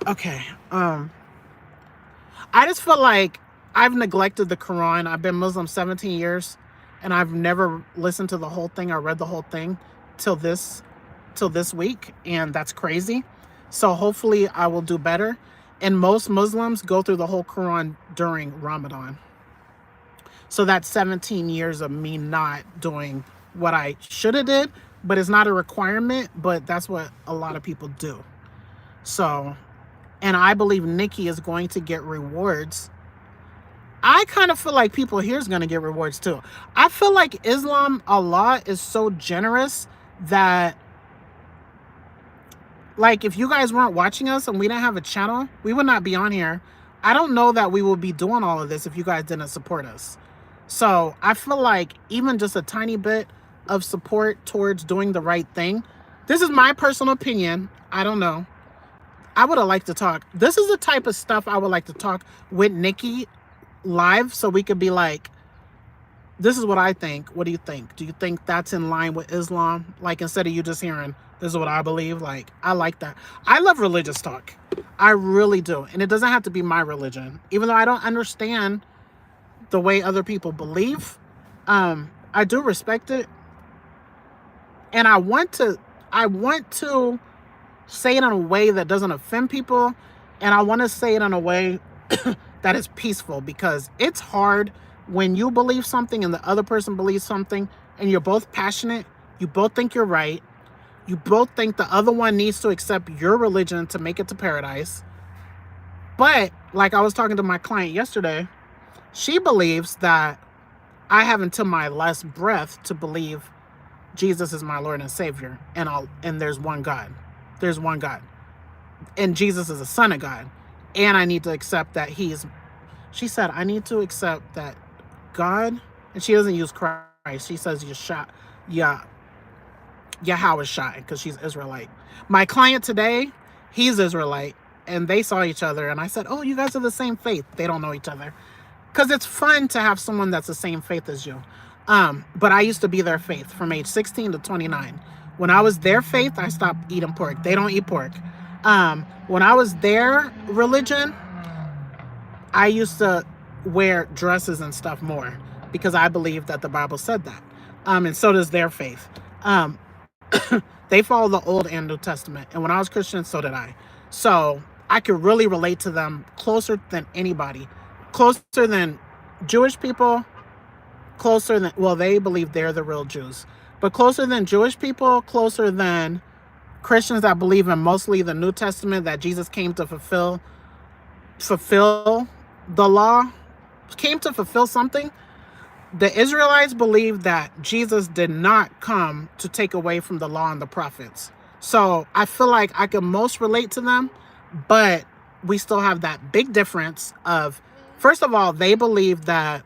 Okay. I just feel like I've neglected the Quran. I've been Muslim 17 years, and I've never listened to the whole thing or read the whole thing till this week, and that's crazy. So hopefully I will do better. And most Muslims go through the whole Quran during Ramadan. So that's 17 years of me not doing what I should have did, but it's not a requirement, but that's what a lot of people do. So, and I believe Nikki is going to get rewards. I kind of feel like people here is going to get rewards too. I feel like Islam, Allah is so generous that, like, if you guys weren't watching us and we didn't have a channel, we would not be on here. I don't know that we would be doing all of this if you guys didn't support us. So I feel like even just a tiny bit of support towards doing the right thing. This is my personal opinion. I don't know. I would have liked to talk. This is the type of stuff I would like to talk with Nikki live, so we could be like, This is what I think. What do you think? Do you think that's in line with Islam? Like, instead of you just hearing, this is what I believe. Like, I like that. I love religious talk. I really do. And it doesn't have to be my religion. Even though I don't understand the way other people believe, I do respect it. And I want to say it in a way that doesn't offend people. And I want to say it in a way that is peaceful, because it's hard when you believe something and the other person believes something and you're both passionate, you both think you're right, you both think the other one needs to accept your religion to make it to paradise. But like I was talking to my client yesterday, she believes that I have until my last breath to believe Jesus is my Lord and Savior, and there's one God. There's one God. And Jesus is the Son of God. And I need to accept that she said, I need to accept that God, and she doesn't use Christ. She says Yahweh Shai, because she's Israelite. My client today, he's Israelite, and they saw each other, and I said, oh, you guys are the same faith. They don't know each other. Because it's fun to have someone that's the same faith as you. But I used to be their faith from age 16 to 29. When I was their faith, I stopped eating pork. They don't eat pork. When I was their religion, I used to wear dresses and stuff more, because I believe that the Bible said that. And so does their faith. They follow the Old and New Testament. And when I was Christian, so did I. So I could really relate to them closer than anybody. Closer than Jewish people. Closer than, well, they believe they're the real Jews. But closer than Jewish people. Closer than Christians that believe in mostly the New Testament, that Jesus came to fulfill the law, came to fulfill something. The Israelites believe that Jesus did not come to take away from the law and the prophets. So I feel like I can most relate to them, but we still have that big difference of, first of all, they believe just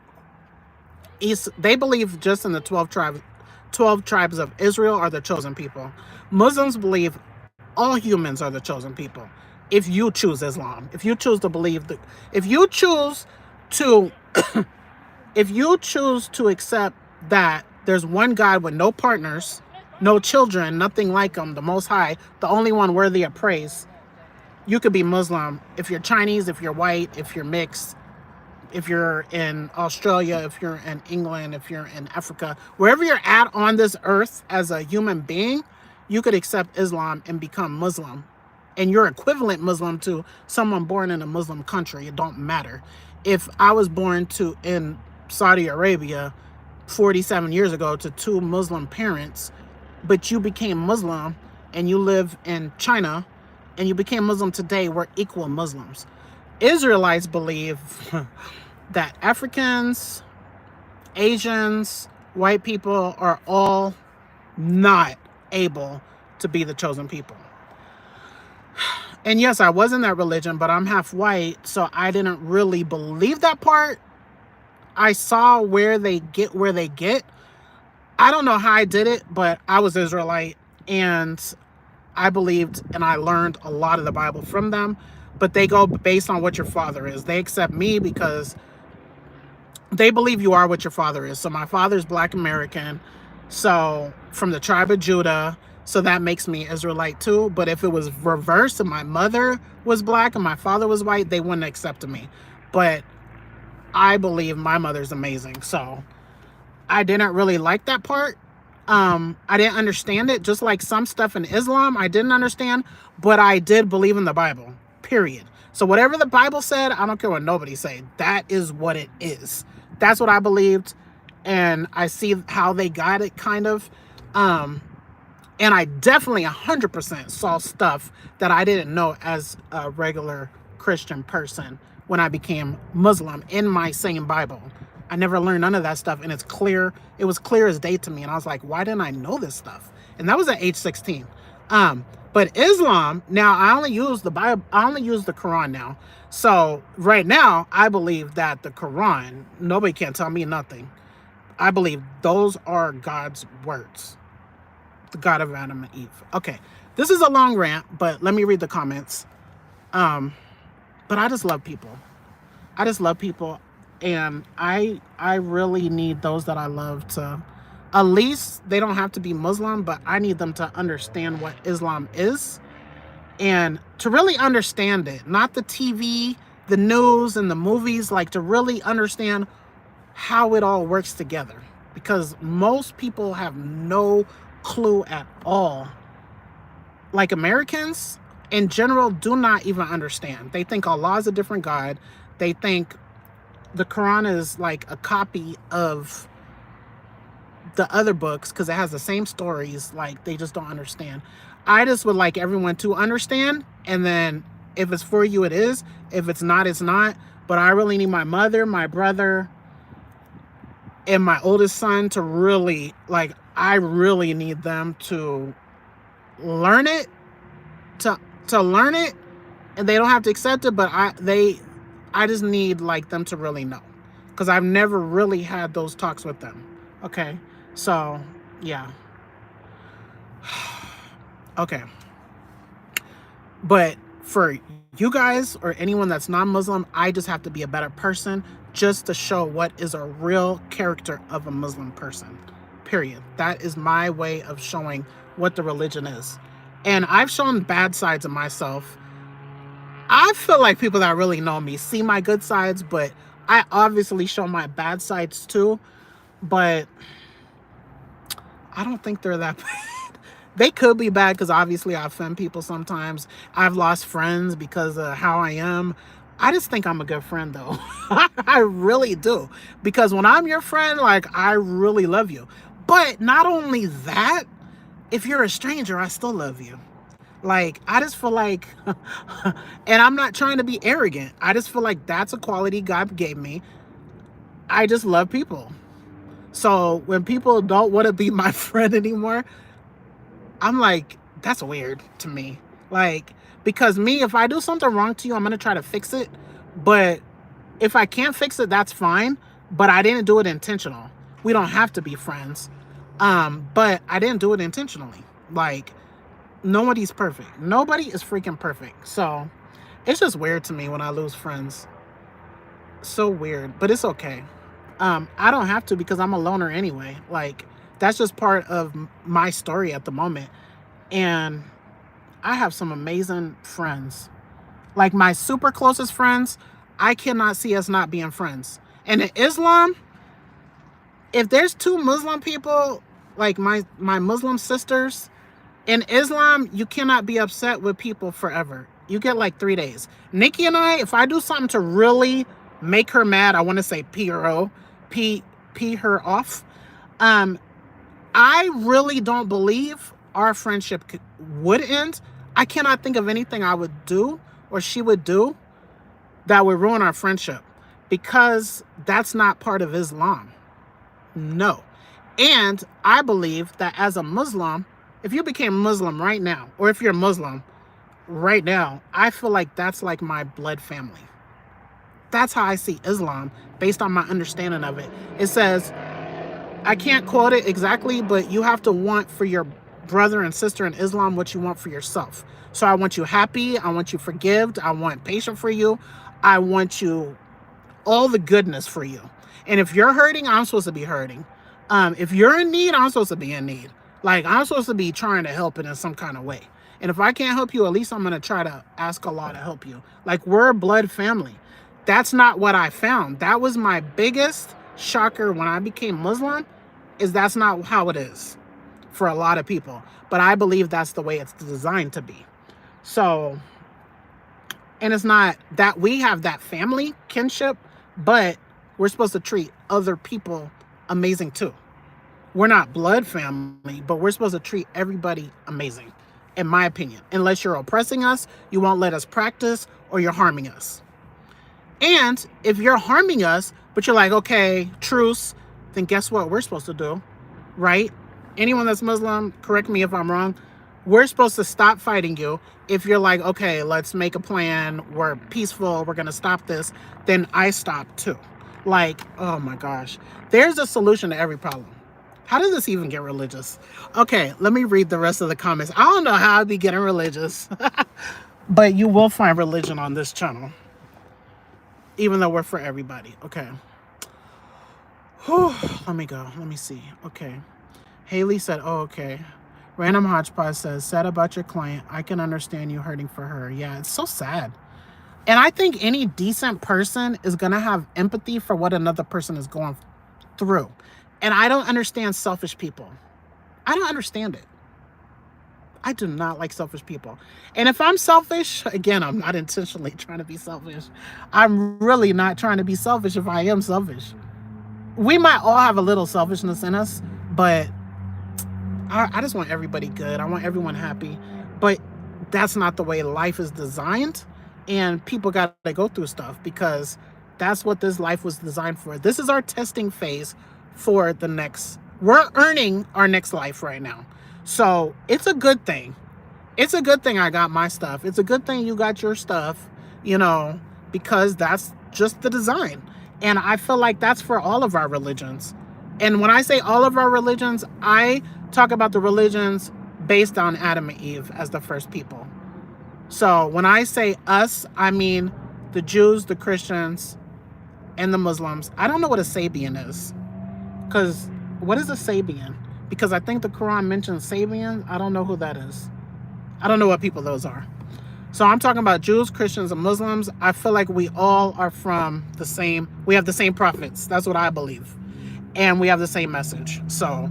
in the 12 tribes of Israel are the chosen people. Muslims believe all humans are the chosen people. If you choose Islam, if you choose to believe if you choose to accept that there's one God with no partners, no children, nothing like him, the Most High, the only one worthy of praise, you could be Muslim. If you're Chinese, if you're white, if you're mixed, if you're in Australia, if you're in England, if you're in Africa, wherever you're at on this earth as a human being, you could accept Islam and become Muslim. And you're equivalent Muslim to someone born in a Muslim country. It don't matter. If I was born in Saudi Arabia 47 years ago to two Muslim parents, but you became Muslim and you live in China and you became Muslim today, we're equal Muslims. Israelites believe that Africans, Asians, white people are all not able to be the chosen people. And yes, I was in that religion, but I'm half white, so I didn't really believe that part. I saw where they get. I don't know how I did it, but I was Israelite, and I believed and I learned a lot of the Bible from them. But they go based on what your father is. They accept me because they believe you are what your father is. So my father's Black American, so from the tribe of Judah. So that makes me Israelite too. But if it was reversed and my mother was Black and my father was white, they wouldn't accept me. But I believe my mother's amazing. So I didn't really like that part. I didn't understand it. Just like some stuff in Islam, I didn't understand. But I did believe in the Bible, period. So whatever the Bible said, I don't care what nobody said. That is what it is. That's what I believed. And I see how they got it, kind of. And I definitely 100% saw stuff that I didn't know as a regular Christian person when I became Muslim in my same Bible. I never learned none of that stuff, and it's clear. It was clear as day to me, and I was like, why didn't I know this stuff? And that was at age 16. But Islam, now I only use the Bible. I only use the Quran now. So right now, I believe that the Quran, nobody can tell me nothing. I believe those are God's words. The God of Adam and Eve. Okay, this is a long rant, but let me read the comments. But I just love people. I just love people. And I really need those that I love to, at least they don't have to be Muslim, but I need them to understand what Islam is and to really understand it, not the TV, the news, and the movies, like to really understand how it all works together. Because most people have no clue at all. Like Americans in general do not even understand. They think Allah is a different God. They think the Quran is like a copy of the other books because it has the same stories. Like they just don't understand. I just would like everyone to understand, and then if it's for you, it is. If it's not, it's not. But I really need my mother, my brother, and my oldest son to really, like, I really need them to learn it, to learn it, and they don't have to accept it, but I just need like them to really know, because I've never really had those talks with them. Okay, so yeah. Okay, but for you guys or anyone that's non-Muslim, I just have to be a better person just to show what is a real character of a Muslim person. Period. That is my way of showing what the religion is. And I've shown bad sides of myself. I feel like people that really know me see my good sides, but I obviously show my bad sides too. But I don't think they're that bad. They could be bad because obviously I offend people sometimes. I've lost friends because of how I am. I just think I'm a good friend though. I really do. Because when I'm your friend, like, I really love you. But not only that, if you're a stranger, I still love you. Like, I just feel like, and I'm not trying to be arrogant. I just feel like that's a quality God gave me. I just love people. So when people don't want to be my friend anymore, I'm like, that's weird to me. Like, because me, if I do something wrong to you, I'm going to try to fix it. But if I can't fix it, that's fine. But I didn't do it intentional. We don't have to be friends. But I didn't do it intentionally. Like, nobody's perfect. Nobody is freaking perfect. So it's just weird to me when I lose friends. So weird, but it's okay. I don't have to because I'm a loner anyway. Like, that's just part of my story at the moment. And I have some amazing friends. Like, my super closest friends, I cannot see us not being friends. And in Islam, if there's two Muslim people, like my Muslim sisters, in Islam, you cannot be upset with people forever. You get like 3 days. Nikki and I, if I do something to really make her mad, I want to say pee her off. I really don't believe our friendship would end. I cannot think of anything I would do or she would do that would ruin our friendship, because that's not part of Islam. No. And I believe that as a Muslim, if you became Muslim right now, or if you're Muslim right now, I feel like that's like my blood family. That's how I see Islam based on my understanding of it. It says, I can't quote it exactly, but you have to want for your brother and sister in Islam what you want for yourself. So I want you happy. I want you forgived. I want patient for you. I want you all the goodness for you. And if you're hurting, I'm supposed to be hurting. If you're in need, I'm supposed to be in need. Like, I'm supposed to be trying to help it in some kind of way. And if I can't help you, at least I'm going to try to ask Allah to help you. Like, we're a blood family. That's not what I found. That was my biggest shocker when I became Muslim, is that's not how it is for a lot of people. But I believe that's the way it's designed to be. So, and it's not that we have that family kinship, but we're supposed to treat other people amazing too. We're not blood family, but we're supposed to treat everybody amazing, in my opinion. Unless you're oppressing us, you won't let us practice, or you're harming us. And if you're harming us, but you're like, okay, truce, then guess what we're supposed to do, right? Anyone that's Muslim, correct me if I'm wrong, we're supposed to stop fighting you. If you're like, okay, let's make a plan, we're peaceful, we're going to stop this, then I stop too. Like, oh my gosh. There's a solution to every problem. How does this even get religious? Okay, let me read the rest of the comments. I don't know how I'd be getting religious, but you will find religion on this channel. even though we're for everybody. Okay. Whew. Let me go. Let me see. Okay. Haley said, oh, okay. Random Hodgepodge says, sad about your client. I can understand you hurting for her. Yeah, it's so sad. And I think any decent person is going to have empathy for what another person is going through. And I don't understand selfish people. I don't understand it. I do not like selfish people. And if I'm selfish, again, I'm not intentionally trying to be selfish. I'm really not trying to be selfish if I am selfish. We might all have a little selfishness in us, but I just want everybody good. I want everyone happy. But that's not the way life is designed. And people got to go through stuff because that's what this life was designed for. This is our testing phase for the next. We're earning our next life right now. So it's a good thing. It's a good thing I got my stuff. It's a good thing you got your stuff, because that's just the design. And I feel like that's for all of our religions. And when I say all of our religions, I talk about the religions based on Adam and Eve as the first people. So when I say us, I mean the Jews, the Christians, and the Muslims. I don't know what a Sabian is. Because what is a Sabian? Because I think the Quran mentions Sabians. I don't know who that is. I don't know what people those are. So I'm talking about Jews, Christians, and Muslims. I feel like we all are from the same, we have the same prophets. That's what I believe. And we have the same message. So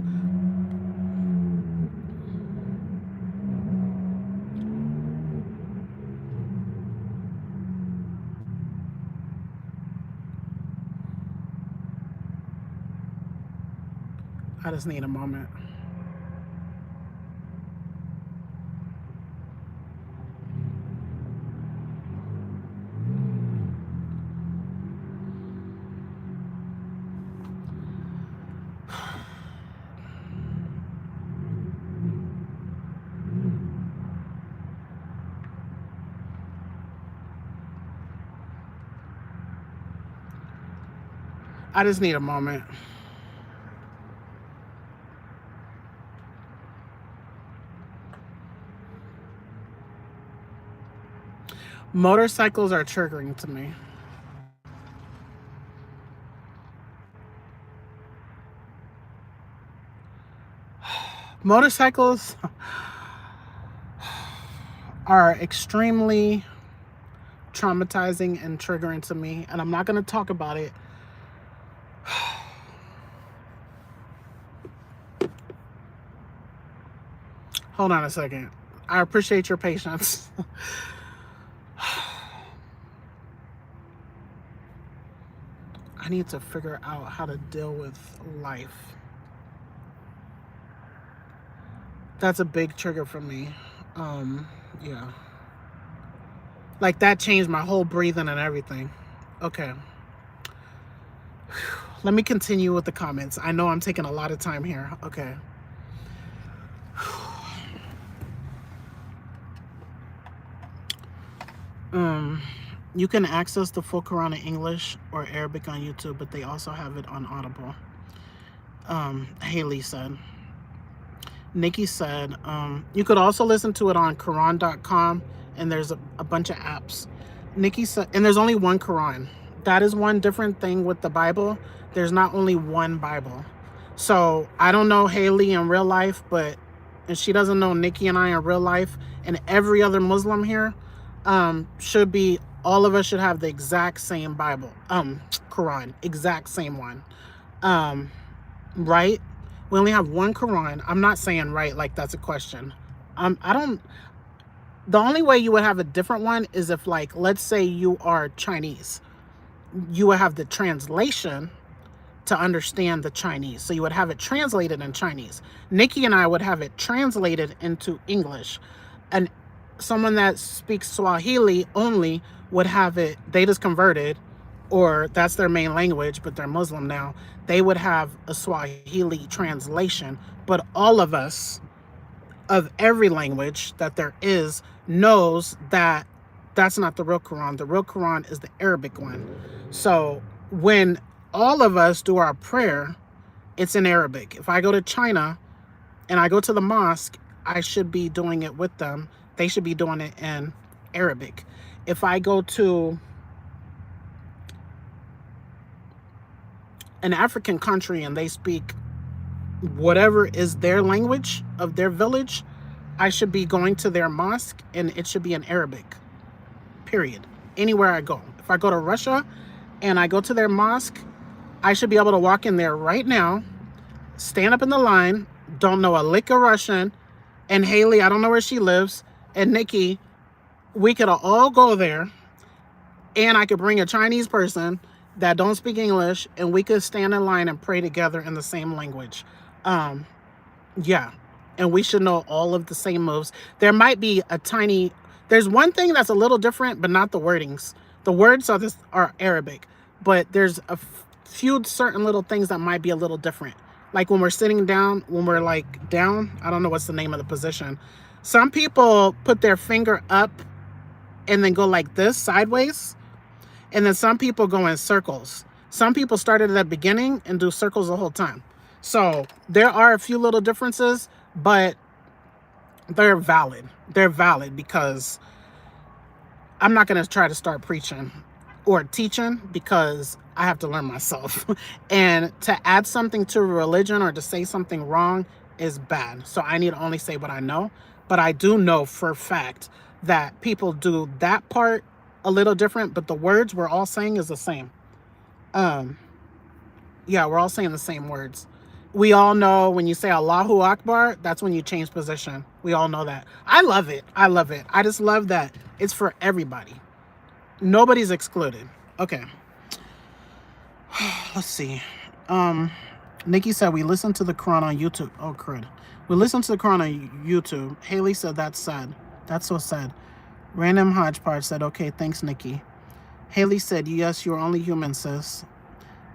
I just need a moment. I just need a moment. Motorcycles are triggering to me. Motorcycles are extremely traumatizing and triggering to me, and I'm not going to talk about it. Hold on a second. I appreciate your patience. I need to figure out how to deal with life. That's a big trigger for me. Yeah. Like that changed my whole breathing and everything. Okay. Let me continue with the comments. I know I'm taking a lot of time here. Okay. You can access the full Quran in English or Arabic on YouTube, but they also have it on Audible. Haley said. Nikki said, you could also listen to it on Quran.com, and there's a bunch of apps. Nikki said, and there's only one Quran. That is one different thing with the Bible. There's not only one Bible. So I don't know Haley in real life, and she doesn't know Nikki and I in real life, and every other Muslim here should be, all of us should have the exact same Bible, Quran, exact same one, right? We only have one Quran. I'm not saying right like that's a question. The only way you would have a different one is if, like, let's say you are Chinese. You would have the translation to understand the Chinese. So you would have it translated in Chinese. Nikki and I would have it translated into English. And someone that speaks Swahili only would have it, they just converted, or that's their main language, but they're Muslim now. They would have a Swahili translation. But all of us, of every language that there is, knows that that's not the real Quran. The real Quran is the Arabic one. So when all of us do our prayer, it's in Arabic. If I go to China and I go to the mosque, I should be doing it with them. They should be doing it in Arabic. If I go to an African country and they speak whatever is their language of their village, I should be going to their mosque and it should be in Arabic, period. Anywhere I go. If I go to Russia and I go to their mosque, I should be able to walk in there right now, stand up in the line, don't know a lick of Russian, and Haley, I don't know where she lives, and Nikki, we could all go there, and I could bring a Chinese person that don't speak English, and we could stand in line and pray together in the same language. Yeah, and we should know all of the same moves. There might be there's one thing that's a little different, but not the wordings. The words are Arabic, but there's a few certain little things that might be a little different. Like when we're sitting down, when we're like down, I don't know what's the name of the position. Some people put their finger up and then go like this sideways. And then some people go in circles. Some people start at the beginning and do circles the whole time. So there are a few little differences, but they're valid. They're valid because I'm not going to try to start preaching or teaching because I have to learn myself. And to add something to religion or to say something wrong is bad. So I need to only say what I know. But I do know for a fact that people do that part a little different, but the words we're all saying is the same. Yeah, we're all saying the same words. We all know when you say Allahu Akbar, that's when you change position. We all know that. I love it. I love it. I just love that it's for everybody. Nobody's excluded. Okay. Let's see. Nikki said we listen to the Quran on YouTube. Oh, crud. We listen to the Quran on YouTube. Haley said that's sad. That's so sad. Random Hodgepodge said, okay, thanks, Nikki. Haley said, yes, you're only human, sis.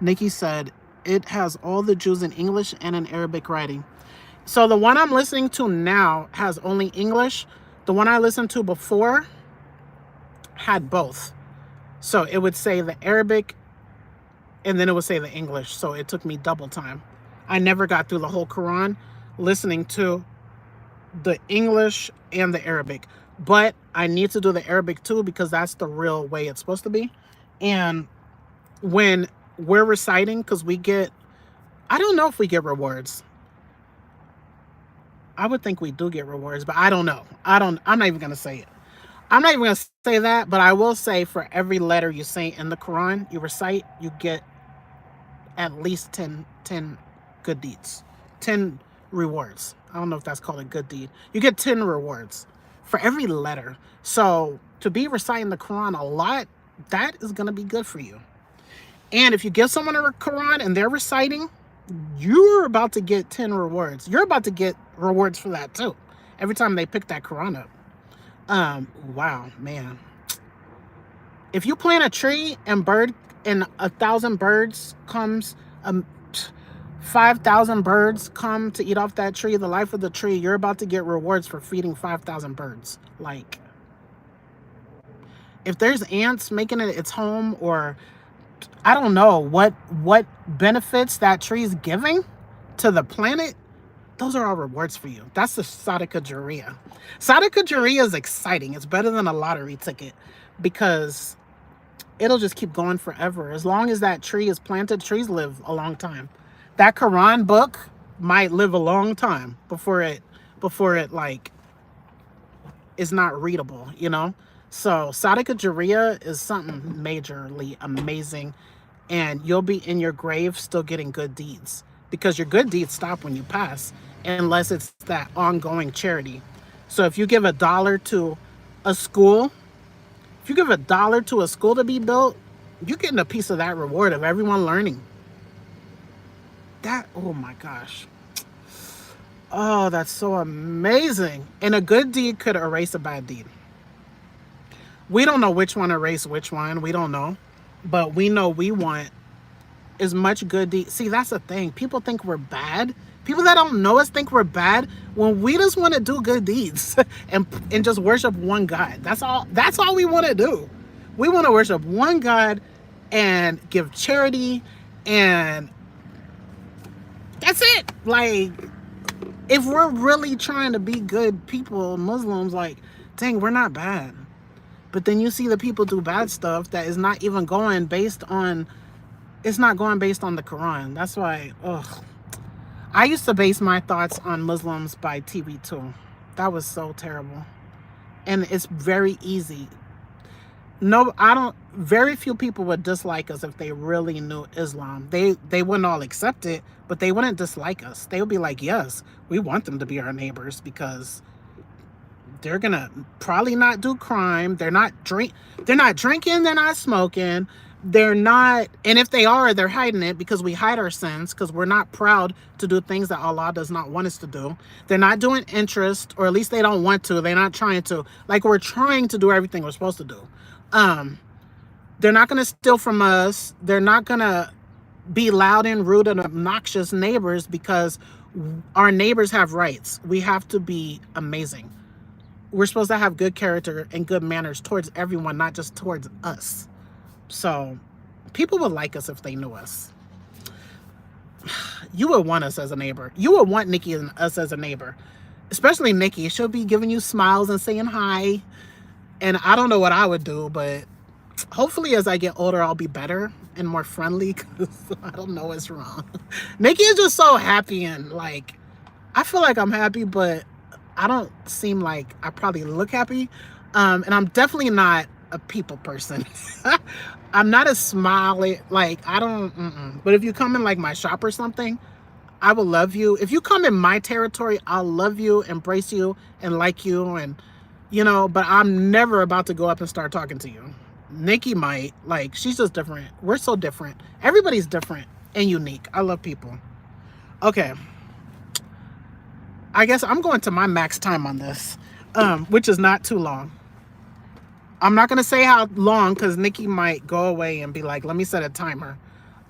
Nikki said, it has all the Jews in English and in Arabic writing. So the one I'm listening to now has only English. The one I listened to before had both. So it would say the Arabic and then it would say the English. So it took me double time. I never got through the whole Quran listening to the English and the Arabic. But I need to do the Arabic too because that's the real way it's supposed to be. And when we're reciting, because I don't know if we get rewards. I would think we do get rewards, but I don't know. I'm not even going to say it. I'm not even going to say that, but I will say for every letter you say in the Quran, you recite, you get at least 10 good deeds. 10 rewards. I don't know if that's called a good deed. You get 10 rewards for every letter. So to be reciting the Quran a lot, that is going to be good for you. And if you give someone a Quran and they're reciting, you're about to get 10 rewards. You're about to get rewards for that too. Every time they pick that Quran up. Wow, man. If you plant a tree and 1,000 birds comes, 5,000 birds come to eat off that tree, the life of the tree, you're about to get rewards for feeding 5,000 birds. Like, if there's ants making it its home, or I don't know what benefits that tree's giving to the planet, those are all rewards for you. That's the Sadaqah Jariyah. Sadaqah Jariyah is exciting. It's better than a lottery ticket because it'll just keep going forever. As long as that tree is planted, trees live a long time. That Quran book might live a long time before it like is not readable, you know? So Sadaqah Jariyah is something majorly amazing, and you'll be in your grave still getting good deeds because your good deeds stop when you pass unless it's that ongoing charity. So if you give $1 to a school, if you give $1 to a school to be built, you're getting a piece of that reward of everyone learning. That, oh my gosh. Oh, that's so amazing. And a good deed could erase a bad deed. We don't know which one erase which one. We don't know. But we know we want as much good deed. See, that's the thing. People think we're bad. People that don't know us think we're bad when we just want to do good deeds and just worship one God. That's all we want to do. We want to worship one God and give charity, and that's it. Like, if we're really trying to be good people, Muslims, like, dang, we're not bad. But then you see the people do bad stuff that is not even going based on It's not going based on the Quran. That's why, ugh. I used to base my thoughts on Muslims by TV too. That was so terrible. And it's very easy. No, I don't. Very few people would dislike us if they really knew Islam. They wouldn't all accept it, but they wouldn't dislike us. They would be like, yes, we want them to be our neighbors because they're gonna probably not do crime. They're not drinking. They're not smoking. They're not. And if they are, they're hiding it because we hide our sins because we're not proud to do things that Allah does not want us to do. They're not doing interest, or at least they don't want to. They're not trying to. Like we're trying to do everything we're supposed to do. Um, they're not gonna steal from us. They're not gonna be loud and rude and obnoxious neighbors because our neighbors have rights. We have to be amazing. We're supposed to have good character and good manners towards everyone, not just towards us. So people would like us if they knew us. You would want us as a neighbor. You would want Nikki and us as a neighbor. Especially Nikki. She'll be giving you smiles and saying hi. And I don't know what I would do, but hopefully as I get older, I'll be better and more friendly because I don't know what's wrong. Nikki is just so happy and like, I feel like I'm happy, but I don't seem like I probably look happy. And I'm definitely not a people person. I'm not a smiley, like I don't, but if you come in like my shop or something, I will love you. If you come in my territory, I'll love you, embrace you, and like you, and but I'm never about to go up and start talking to you. Nikki might, like, she's just different. We're so different. Everybody's different and unique. I love people. Okay. I guess I'm going to my max time on this, which is not too long. I'm not going to say how long because Nikki might go away and be like, let me set a timer.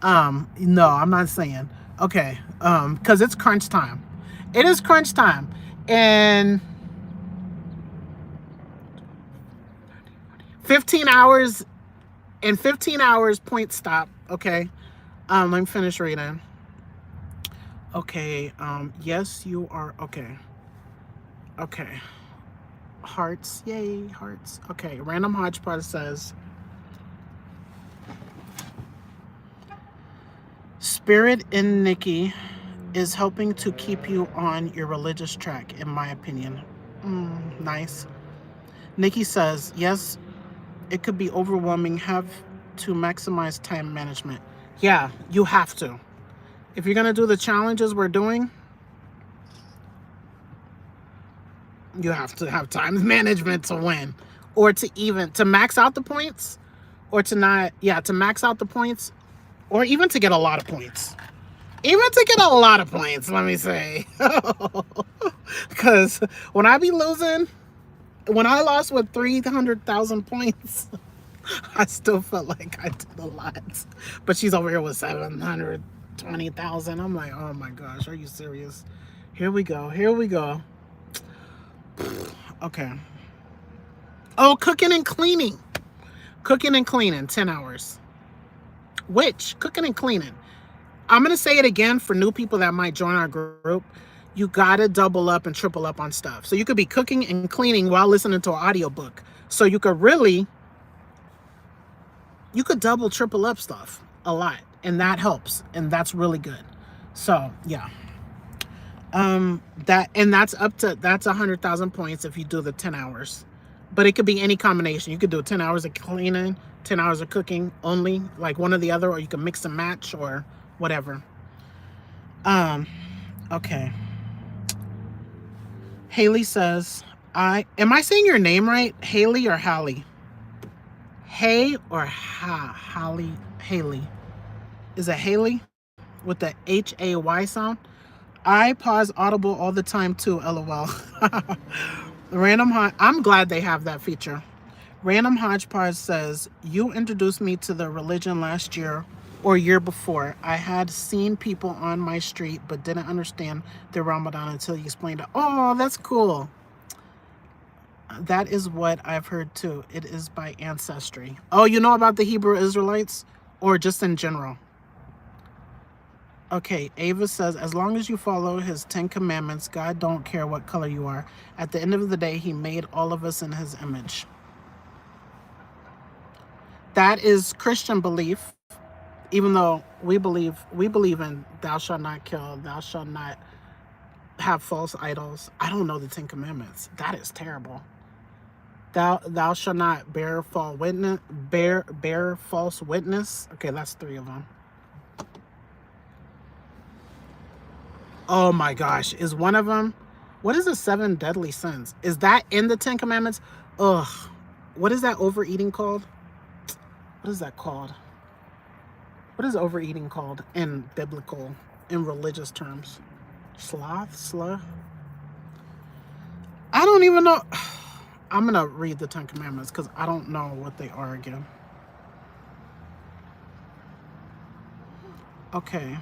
No, I'm not saying. Okay. Because it's crunch time. It is crunch time. And 15 hours, point stop. Okay. Let me finish reading. Okay. Yes, you are. Okay. Okay. Hearts. Yay, hearts. Okay. Random Hodgepodge says, Spirit in Nikki is helping to keep you on your religious track, in my opinion. Nice. Nikki says, yes, it could be overwhelming. Have to maximize time management. Yeah, you have to. If you're going to do the challenges we're doing, you have to have time management to win, or to max out the points, or to max out the points, or even to get a lot of points. Even to get a lot of points, let me say. Because when I be losing, when I lost with 300,000 points, I still felt like I did a lot. But she's over here with 720,000. I'm like, oh my gosh, are you serious? Here we go. Here we go. Okay. Oh, cooking and cleaning. Cooking and cleaning, 10 hours. Which, cooking and cleaning. I'm going to say it again for new people that might join our group. You got to double up and triple up on stuff. So you could be cooking and cleaning while listening to an audiobook. So you could double, triple up stuff a lot. And that helps. And that's really good. So, yeah. That's 100,000 points if you do the 10 hours. But it could be any combination. You could do 10 hours of cleaning, 10 hours of cooking only, like one or the other, or you can mix and match or whatever. Okay. Haley says, am I saying your name right? Haley or Hallie? Hay or Hallie? Haley. Is it Haley with the Hay sound? I pause Audible all the time too, LOL. I'm glad they have that feature. Random Hodgepodge says, you introduced me to the religion last year or year before. I had seen people on my street but didn't understand the Ramadan until you explained it. Oh, that's cool. That is what I've heard too. It is by ancestry. Oh, you know about the Hebrew Israelites or just in general? Okay, Ava says, as long as you follow his 10 commandments, God don't care what color you are. At the end of the day, he made all of us in his image. That is Christian belief. Even though we believe in thou shalt not kill, thou shalt not have false idols. I don't know the Ten Commandments. That is terrible. Thou shalt not bear false witness. Okay, that's three of them. Oh my gosh, is one of them? What is the seven deadly sins? Is that in the Ten Commandments? Ugh. What is that overeating called? What is that called? What is overeating called in biblical, in religious terms? Sloth? Sloth? I don't even know. I'm going to read the Ten Commandments because I don't know what they are again. Okay.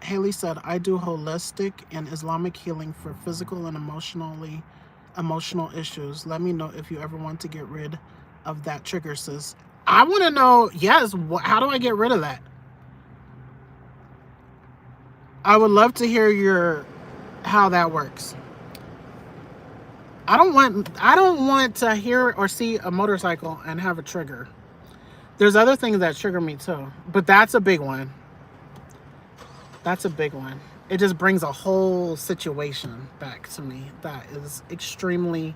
Haley said, I do holistic and Islamic healing for physical and emotional issues. Let me know if you ever want to get rid of that trigger, sis. I want to know, yes, how do I get rid of that? I would love to hear how that works. I don't want to hear or see a motorcycle and have a trigger. There's other things that trigger me too, but that's a big one. That's a big one. It just brings a whole situation back to me that is extremely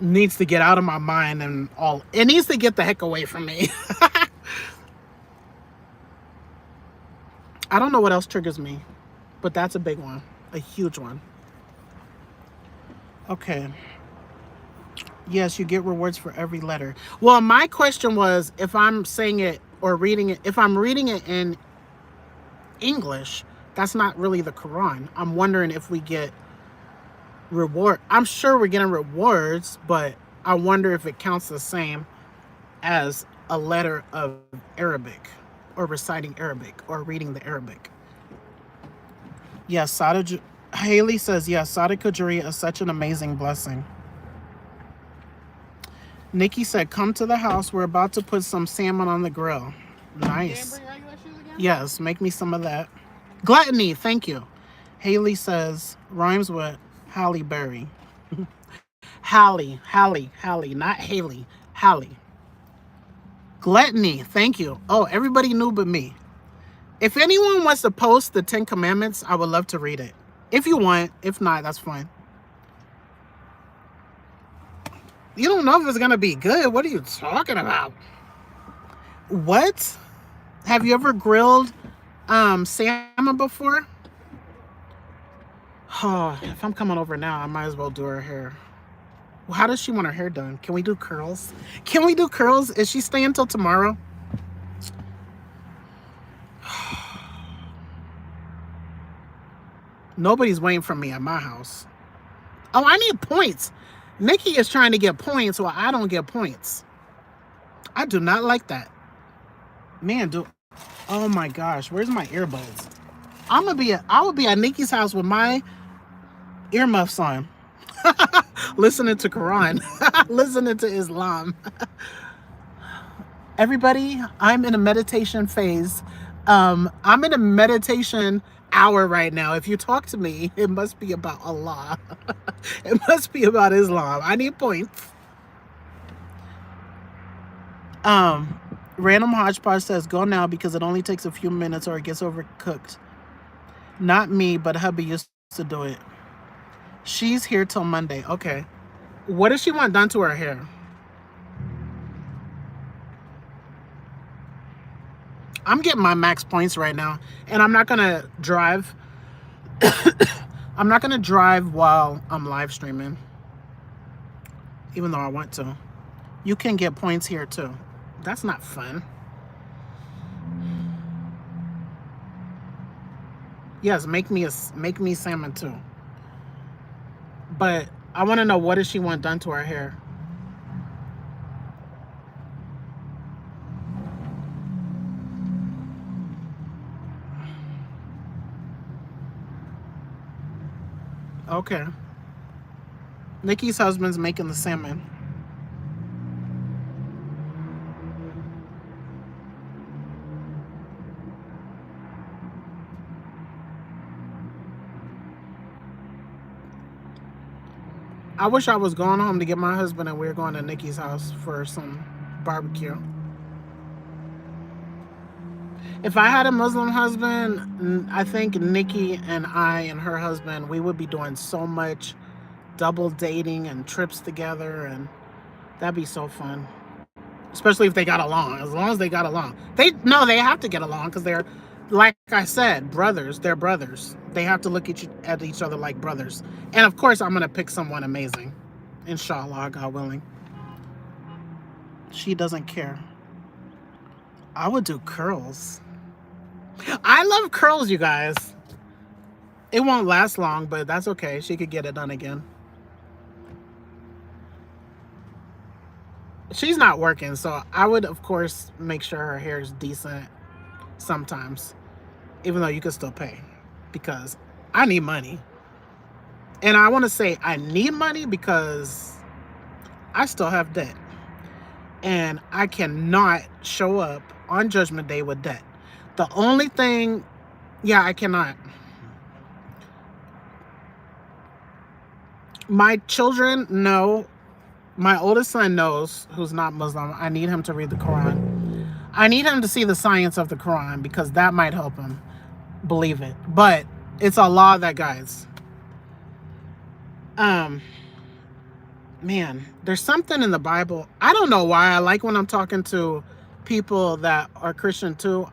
needs to get out of my mind and all. It needs to get the heck away from me. I don't know what else triggers me, but that's a big one, a huge one. Okay. Yes, you get rewards for every letter. Well, my question was if I'm saying it or reading it, if I'm reading it in English, that's not really the Quran. I'm wondering if we get reward. I'm sure we're getting rewards, but I wonder if it counts the same as a letter of Arabic or reciting Arabic or reading the Arabic. Yes, Haley says, yes, Sadaqah Jariyah is such an amazing blessing. Nikki said, come to the house. We're about to put some salmon on the grill. Nice. Yes, make me some of that. Gluttony, thank you. Haley says, rhymes with Halle Berry. Halle, not Haley. Halle. Gluttony, thank you. Oh, everybody knew but me. If anyone wants to post the 10 Commandments, I would love to read it. If you want. If not, that's fine. You don't know if it's going to be good. What are you talking about? What? Have you ever grilled salmon before? Oh, if I'm coming over now, I might as well do her hair. Well, how does she want her hair done? Can we do curls? Can we do curls? Is she staying till tomorrow? Nobody's waiting for me at my house. Oh, I need points. Nikki is trying to get points while I don't get points. I do not like that. Man, oh my gosh, where's my earbuds? I would be at Nikki's house with my earmuffs on. Listening to Quran. Listening to Islam. Everybody, I'm in a meditation phase. I'm in a meditation hour right now. If you talk to me, it must be about Allah. It must be about Islam. I need points. Random Hodgepodge says, go now because it only takes a few minutes or it gets overcooked. Not me, but hubby used to do it. She's here till Monday. Okay. What does she want done to her hair? I'm getting my max points right now, and I'm not going to drive. I'm not going to drive while I'm live streaming, even though I want to. You can get points here too. That's not fun. Yes, make me salmon too. But I want to know, what does she want done to her hair? Okay. Nikki's husband's making the salmon. I wish I was going home to get my husband and we were going to Nikki's house for some barbecue. If I had a Muslim husband, I think Nikki and I and her husband, we would be doing so much double dating and trips together, and that'd be so fun. Especially if they got along. As long as they got along, they have to get along because they're, like I said, brothers. They're brothers. They have to look at each other like brothers. And of course, I'm gonna pick someone amazing, inshallah, God willing. She doesn't care. I would do curls. I love curls, you guys. It won't last long, but that's okay. She could get it done again. She's not working, so I would, of course, make sure her hair is decent sometimes, even though you can still pay, because I need money. And I want to say I need money because I still have debt. And I cannot show up on Judgment Day with debt. The only thing, yeah, I cannot. My children know. My oldest son knows, who's not Muslim. I need him to read the Quran. I need him to see the science of the Quran because that might help him believe it. But it's Allah that guides. Man, there's something in the Bible. I don't know why I like when I'm talking to people that are Christian too,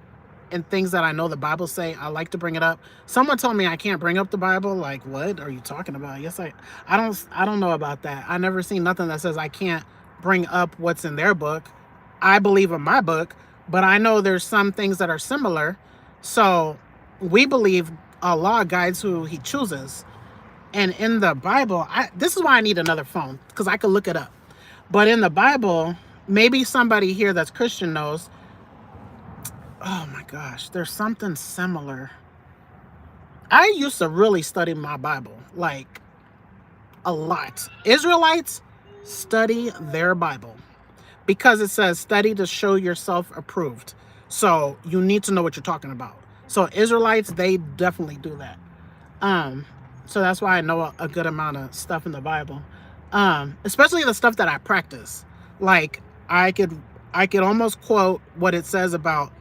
and things that I know the Bible say, I like to bring it up. Someone told me I can't bring up the Bible. Like, what are you talking about? Yes, I don't know about that. I never seen nothing that says I can't bring up what's in their book. I believe in my book, but I know there's some things that are similar. So we believe Allah guides who he chooses. And in the Bible, this is why I need another phone, because I could look it up. But in the Bible, maybe somebody here that's Christian knows. Oh my gosh, there's something similar. I used to really study my Bible, like a lot. Israelites study their Bible because it says study to show yourself approved. So you need to know what you're talking about. So Israelites, they definitely do that. So that's why I know a good amount of stuff in the Bible, especially the stuff that I practice. Like I could almost quote what it says about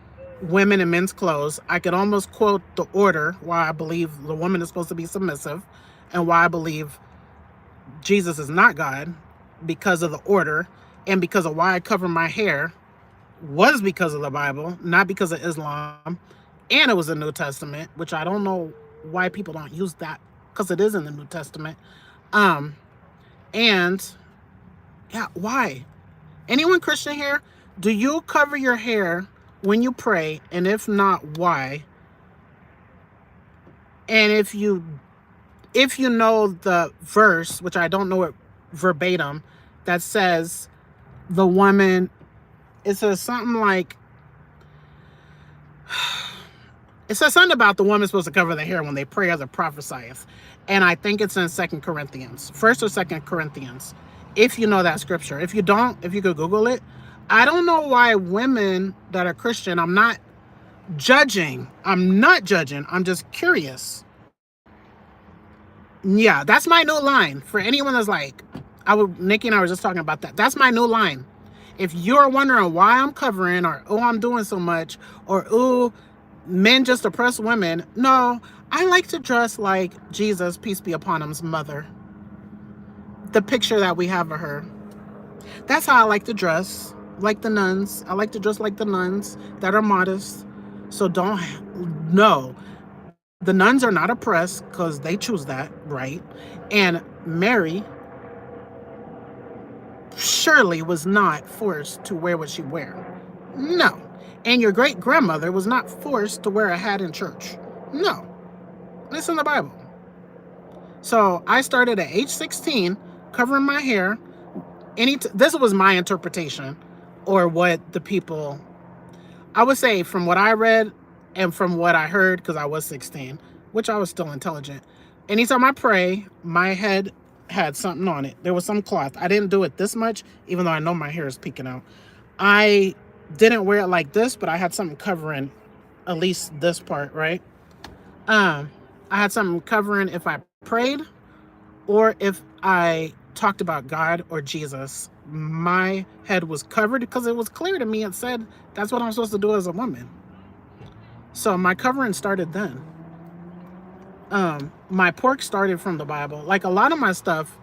women and men's clothes. I could almost quote the order why I believe the woman is supposed to be submissive and why I believe Jesus is not God, because of the order, and because of why I cover my hair was because of the Bible, not because of Islam. And it was the New Testament, which I don't know why people don't use that, because it is in the New Testament. And yeah, why? Anyone Christian here? Do you cover your hair when you pray? And if not, why? And if you know the verse, which I don't know it verbatim, that says the woman, it says something like, it says something about the woman supposed to cover their hair when they pray or the prophesieth. And I think it's in 2 Corinthians, 1st or 2nd Corinthians. If you know that scripture. If you don't, if you could Google it. I don't know why women that are Christian, I'm not judging. I'm just curious. Yeah, that's my new line. For anyone that's like, Nikki and I were just talking about that. That's my new line. If you're wondering why I'm covering, or, oh, I'm doing so much, or, oh, men just oppress women. No, I like to dress like Jesus, peace be upon him's mother. The picture that we have of her. That's how I like to dress, like the nuns. I like to dress like the nuns that are modest. So no. The nuns are not oppressed because they choose that, right? And Mary surely was not forced to wear what she wear. No. And your great-grandmother was not forced to wear a hat in church. No. It's in the Bible. So I started at age 16, covering my hair. This was my interpretation, or what the people, I would say from what I read and from what I heard, because I was 16, which I was still intelligent. Anytime I pray, my head had something on it. There was some cloth. I didn't do it this much, even though I know my hair is peeking out. I didn't wear it like this, but I had something covering at least this part, right? I had something covering if I prayed or if I talked about God or Jesus my head was covered because it was clear to me. It said that's what I'm supposed to do as a woman. So my covering started then. My pork started from the Bible. Like a lot of my stuff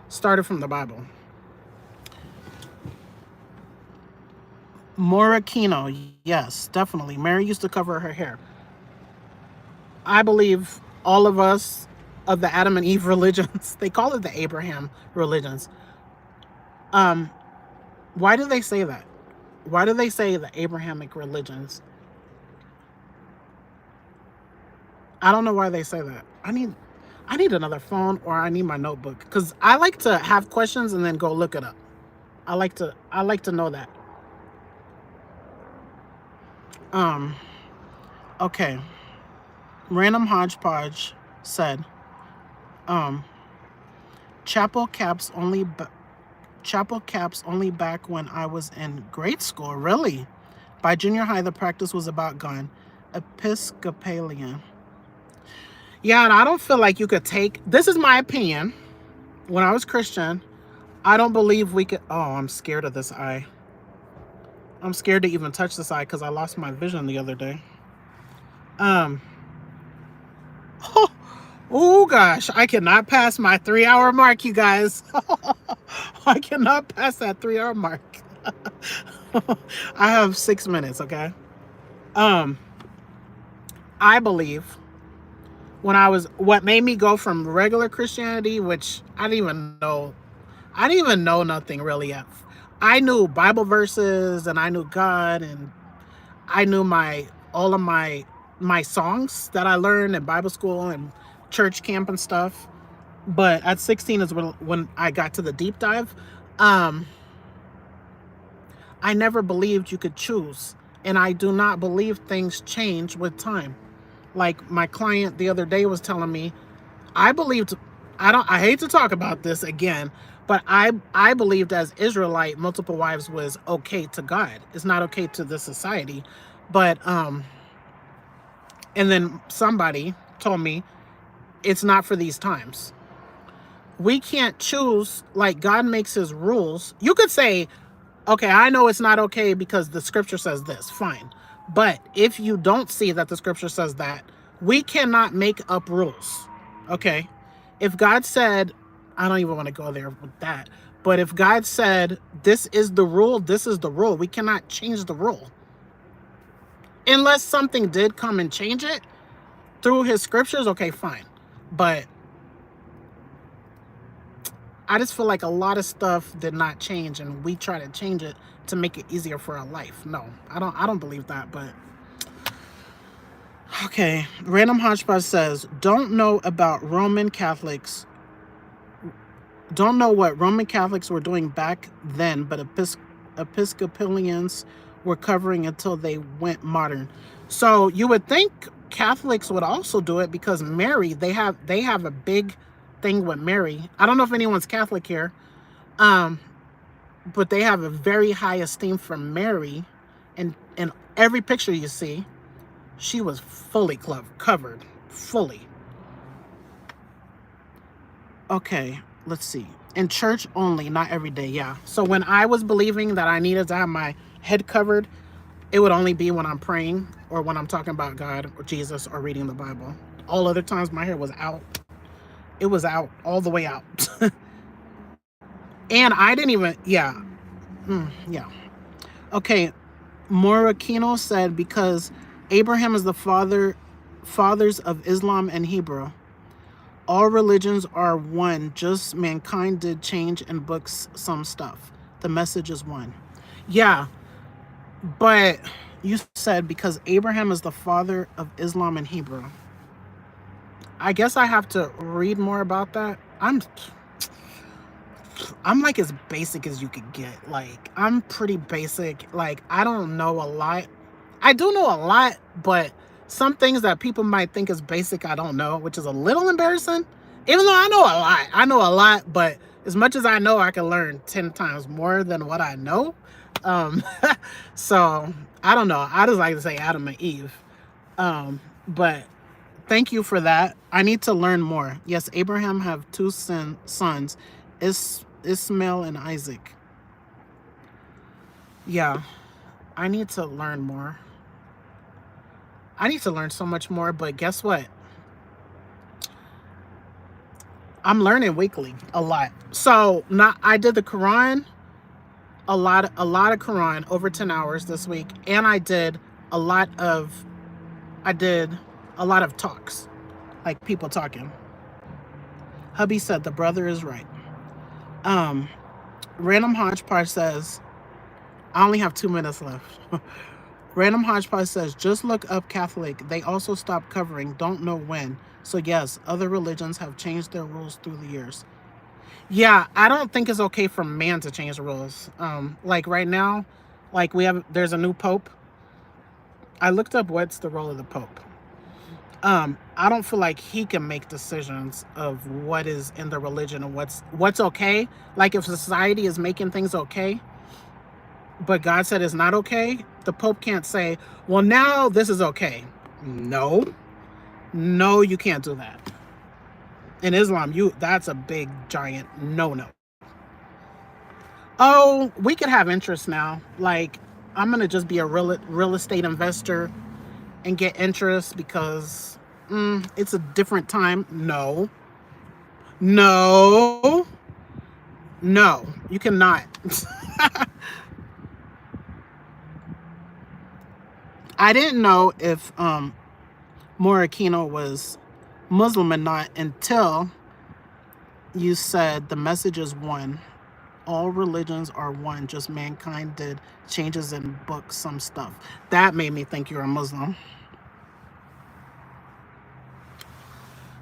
started from the Bible. Morakino, yes, definitely. Mary used to cover her hair. I believe all of us of the Adam and Eve religions, they call it the Abraham religions. Um, why do they say that? Why do they say the Abrahamic religions? I don't know why they say that. I need another phone or I need my notebook because I like to have questions and then go look it up. I like to know that. Um, okay. Random Hodgepodge said, um, chapel caps only chapel caps only back when I was in grade school. Really? By junior high, the practice was about gone. Episcopalian. Yeah, and I don't feel like you could take. This is my opinion. When I was Christian, I don't believe we could. Oh, I'm scared of this eye. I'm scared to even touch this eye because I lost my vision the other day. Um. Oh gosh, I cannot pass my 3-hour mark, you guys. I cannot pass that 3-hour mark. I have 6 minutes, okay? Um, I believe what made me go from regular Christianity, which I didn't even know nothing really yet. I knew Bible verses and I knew God and I knew all of my songs that I learned in Bible school and church camp and stuff. But at 16 is when I got to the deep dive. Um, I never believed you could choose. And I do not believe things change with time. Like my client the other day was telling me, I believed, I hate to talk about this again, but I believed as Israelite, multiple wives was okay to God. It's not okay to the society. But, and then somebody told me it's not for these times. We can't choose, like God makes his rules. You could say, okay, I know it's not okay because the scripture says this, fine. But if you don't see that the scripture says that, we cannot make up rules. Okay? If God said, I don't even want to go there with that, but if God said, this is the rule, this is the rule, we cannot change the rule. Unless something did come and change it through his scriptures, okay, fine. But I just feel like a lot of stuff did not change and we try to change it to make it easier for our life. No, I don't believe that, but okay. Random Hodgepodge says, don't know what Roman Catholics were doing back then, but Episcopalians were covering until they went modern. So you would think Catholics would also do it because Mary, they have a big thing with Mary. I don't know if anyone's Catholic here, but they have a very high esteem for Mary, and in every picture you see, she was fully covered, fully. Okay, let's see. In church only, not every day. Yeah. So when I was believing that I needed to have my head covered, it would only be when I'm praying or when I'm talking about God or Jesus or reading the Bible. All other times my hair was out. It was out, all the way out. And I didn't even, yeah. Yeah. Okay. Morakino said, because Abraham is the fathers of Islam and Hebrew. All religions are one, just mankind did change and books some stuff. The message is one. Yeah, but you said because Abraham is the father of Islam and Hebrew. I guess I have to read more about that. I'm like as basic as you could get. Like, I'm pretty basic. Like, I don't know a lot. I do know a lot, but some things that people might think is basic, I don't know, which is a little embarrassing. Even though I know a lot. I know a lot, but as much as I know, I can learn 10 times more than what I know. So, I don't know. I just like to say Adam and Eve. But thank you for that. I need to learn more. Yes, Abraham have two sons, Ishmael and Isaac. Yeah, I need to learn more. I need to learn so much more, but guess what? I'm learning weekly a lot. So not I did the Quran, a lot of Quran over 10 hours this week, and a lot of I did a lot of talks, like people talking. Hubby said the brother is right. Um, Random Hodgepodge says, I only have 2 minutes left. Random Hodgepodge says, just look up Catholic. They also stopped covering, don't know when. So, yes, other religions have changed their rules through the years. Yeah, I don't think it's okay for man to change the rules. Like right now, there's a new pope. I looked up what's the role of the pope. I don't feel like he can make decisions of what is in the religion and what's okay. Like if society is making things okay, but God said it's not okay, the Pope can't say, well, now this is okay. No, no, you can't do that. In Islam, that's a big giant no. Oh, we could have interest now. Like I'm gonna just be a real estate investor and get interest because it's a different time. No, no, no, you cannot. I didn't know if Morakino was Muslim or not until you said the message is one. All religions are one, just mankind did changes in books, some stuff. That made me think you're a Muslim.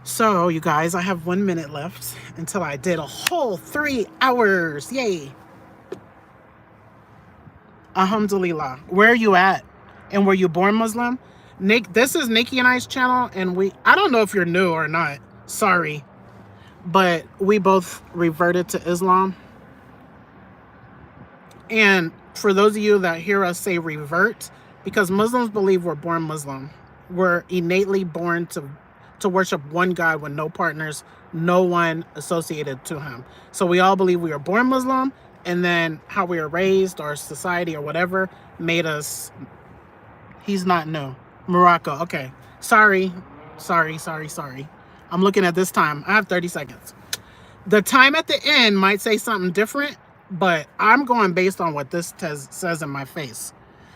So, you guys, I have 1 minute left until I did a whole 3 hours. Yay. Alhamdulillah. Where are you at? And were you born Muslim? Nick, this is Nikki and I's channel, and I don't know if you're new or not. Sorry. But we both reverted to Islam. And for those of you that hear us say revert, because Muslims believe we're born Muslim. We're innately born to worship one God with no partners, no one associated to him. So we all believe we are born Muslim, and then how we were raised or society or whatever made us. He's not new. Morocco. Okay. Sorry. I'm looking at this time. I have 30 seconds. The time at the end might say something different, but I'm going based on what this says in my face.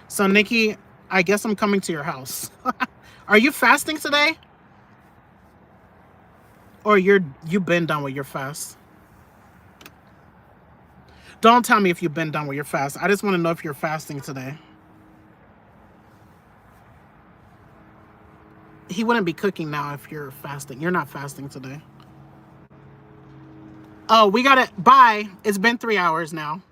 So, Nikki, I guess I'm coming to your house. Are you fasting today? Or you've been done with your fast? Don't tell me if you've been done with your fast. I just want to know if you're fasting today. He wouldn't be cooking now if you're fasting. You're not fasting today. Oh, we got it. Bye. It's been 3 hours now.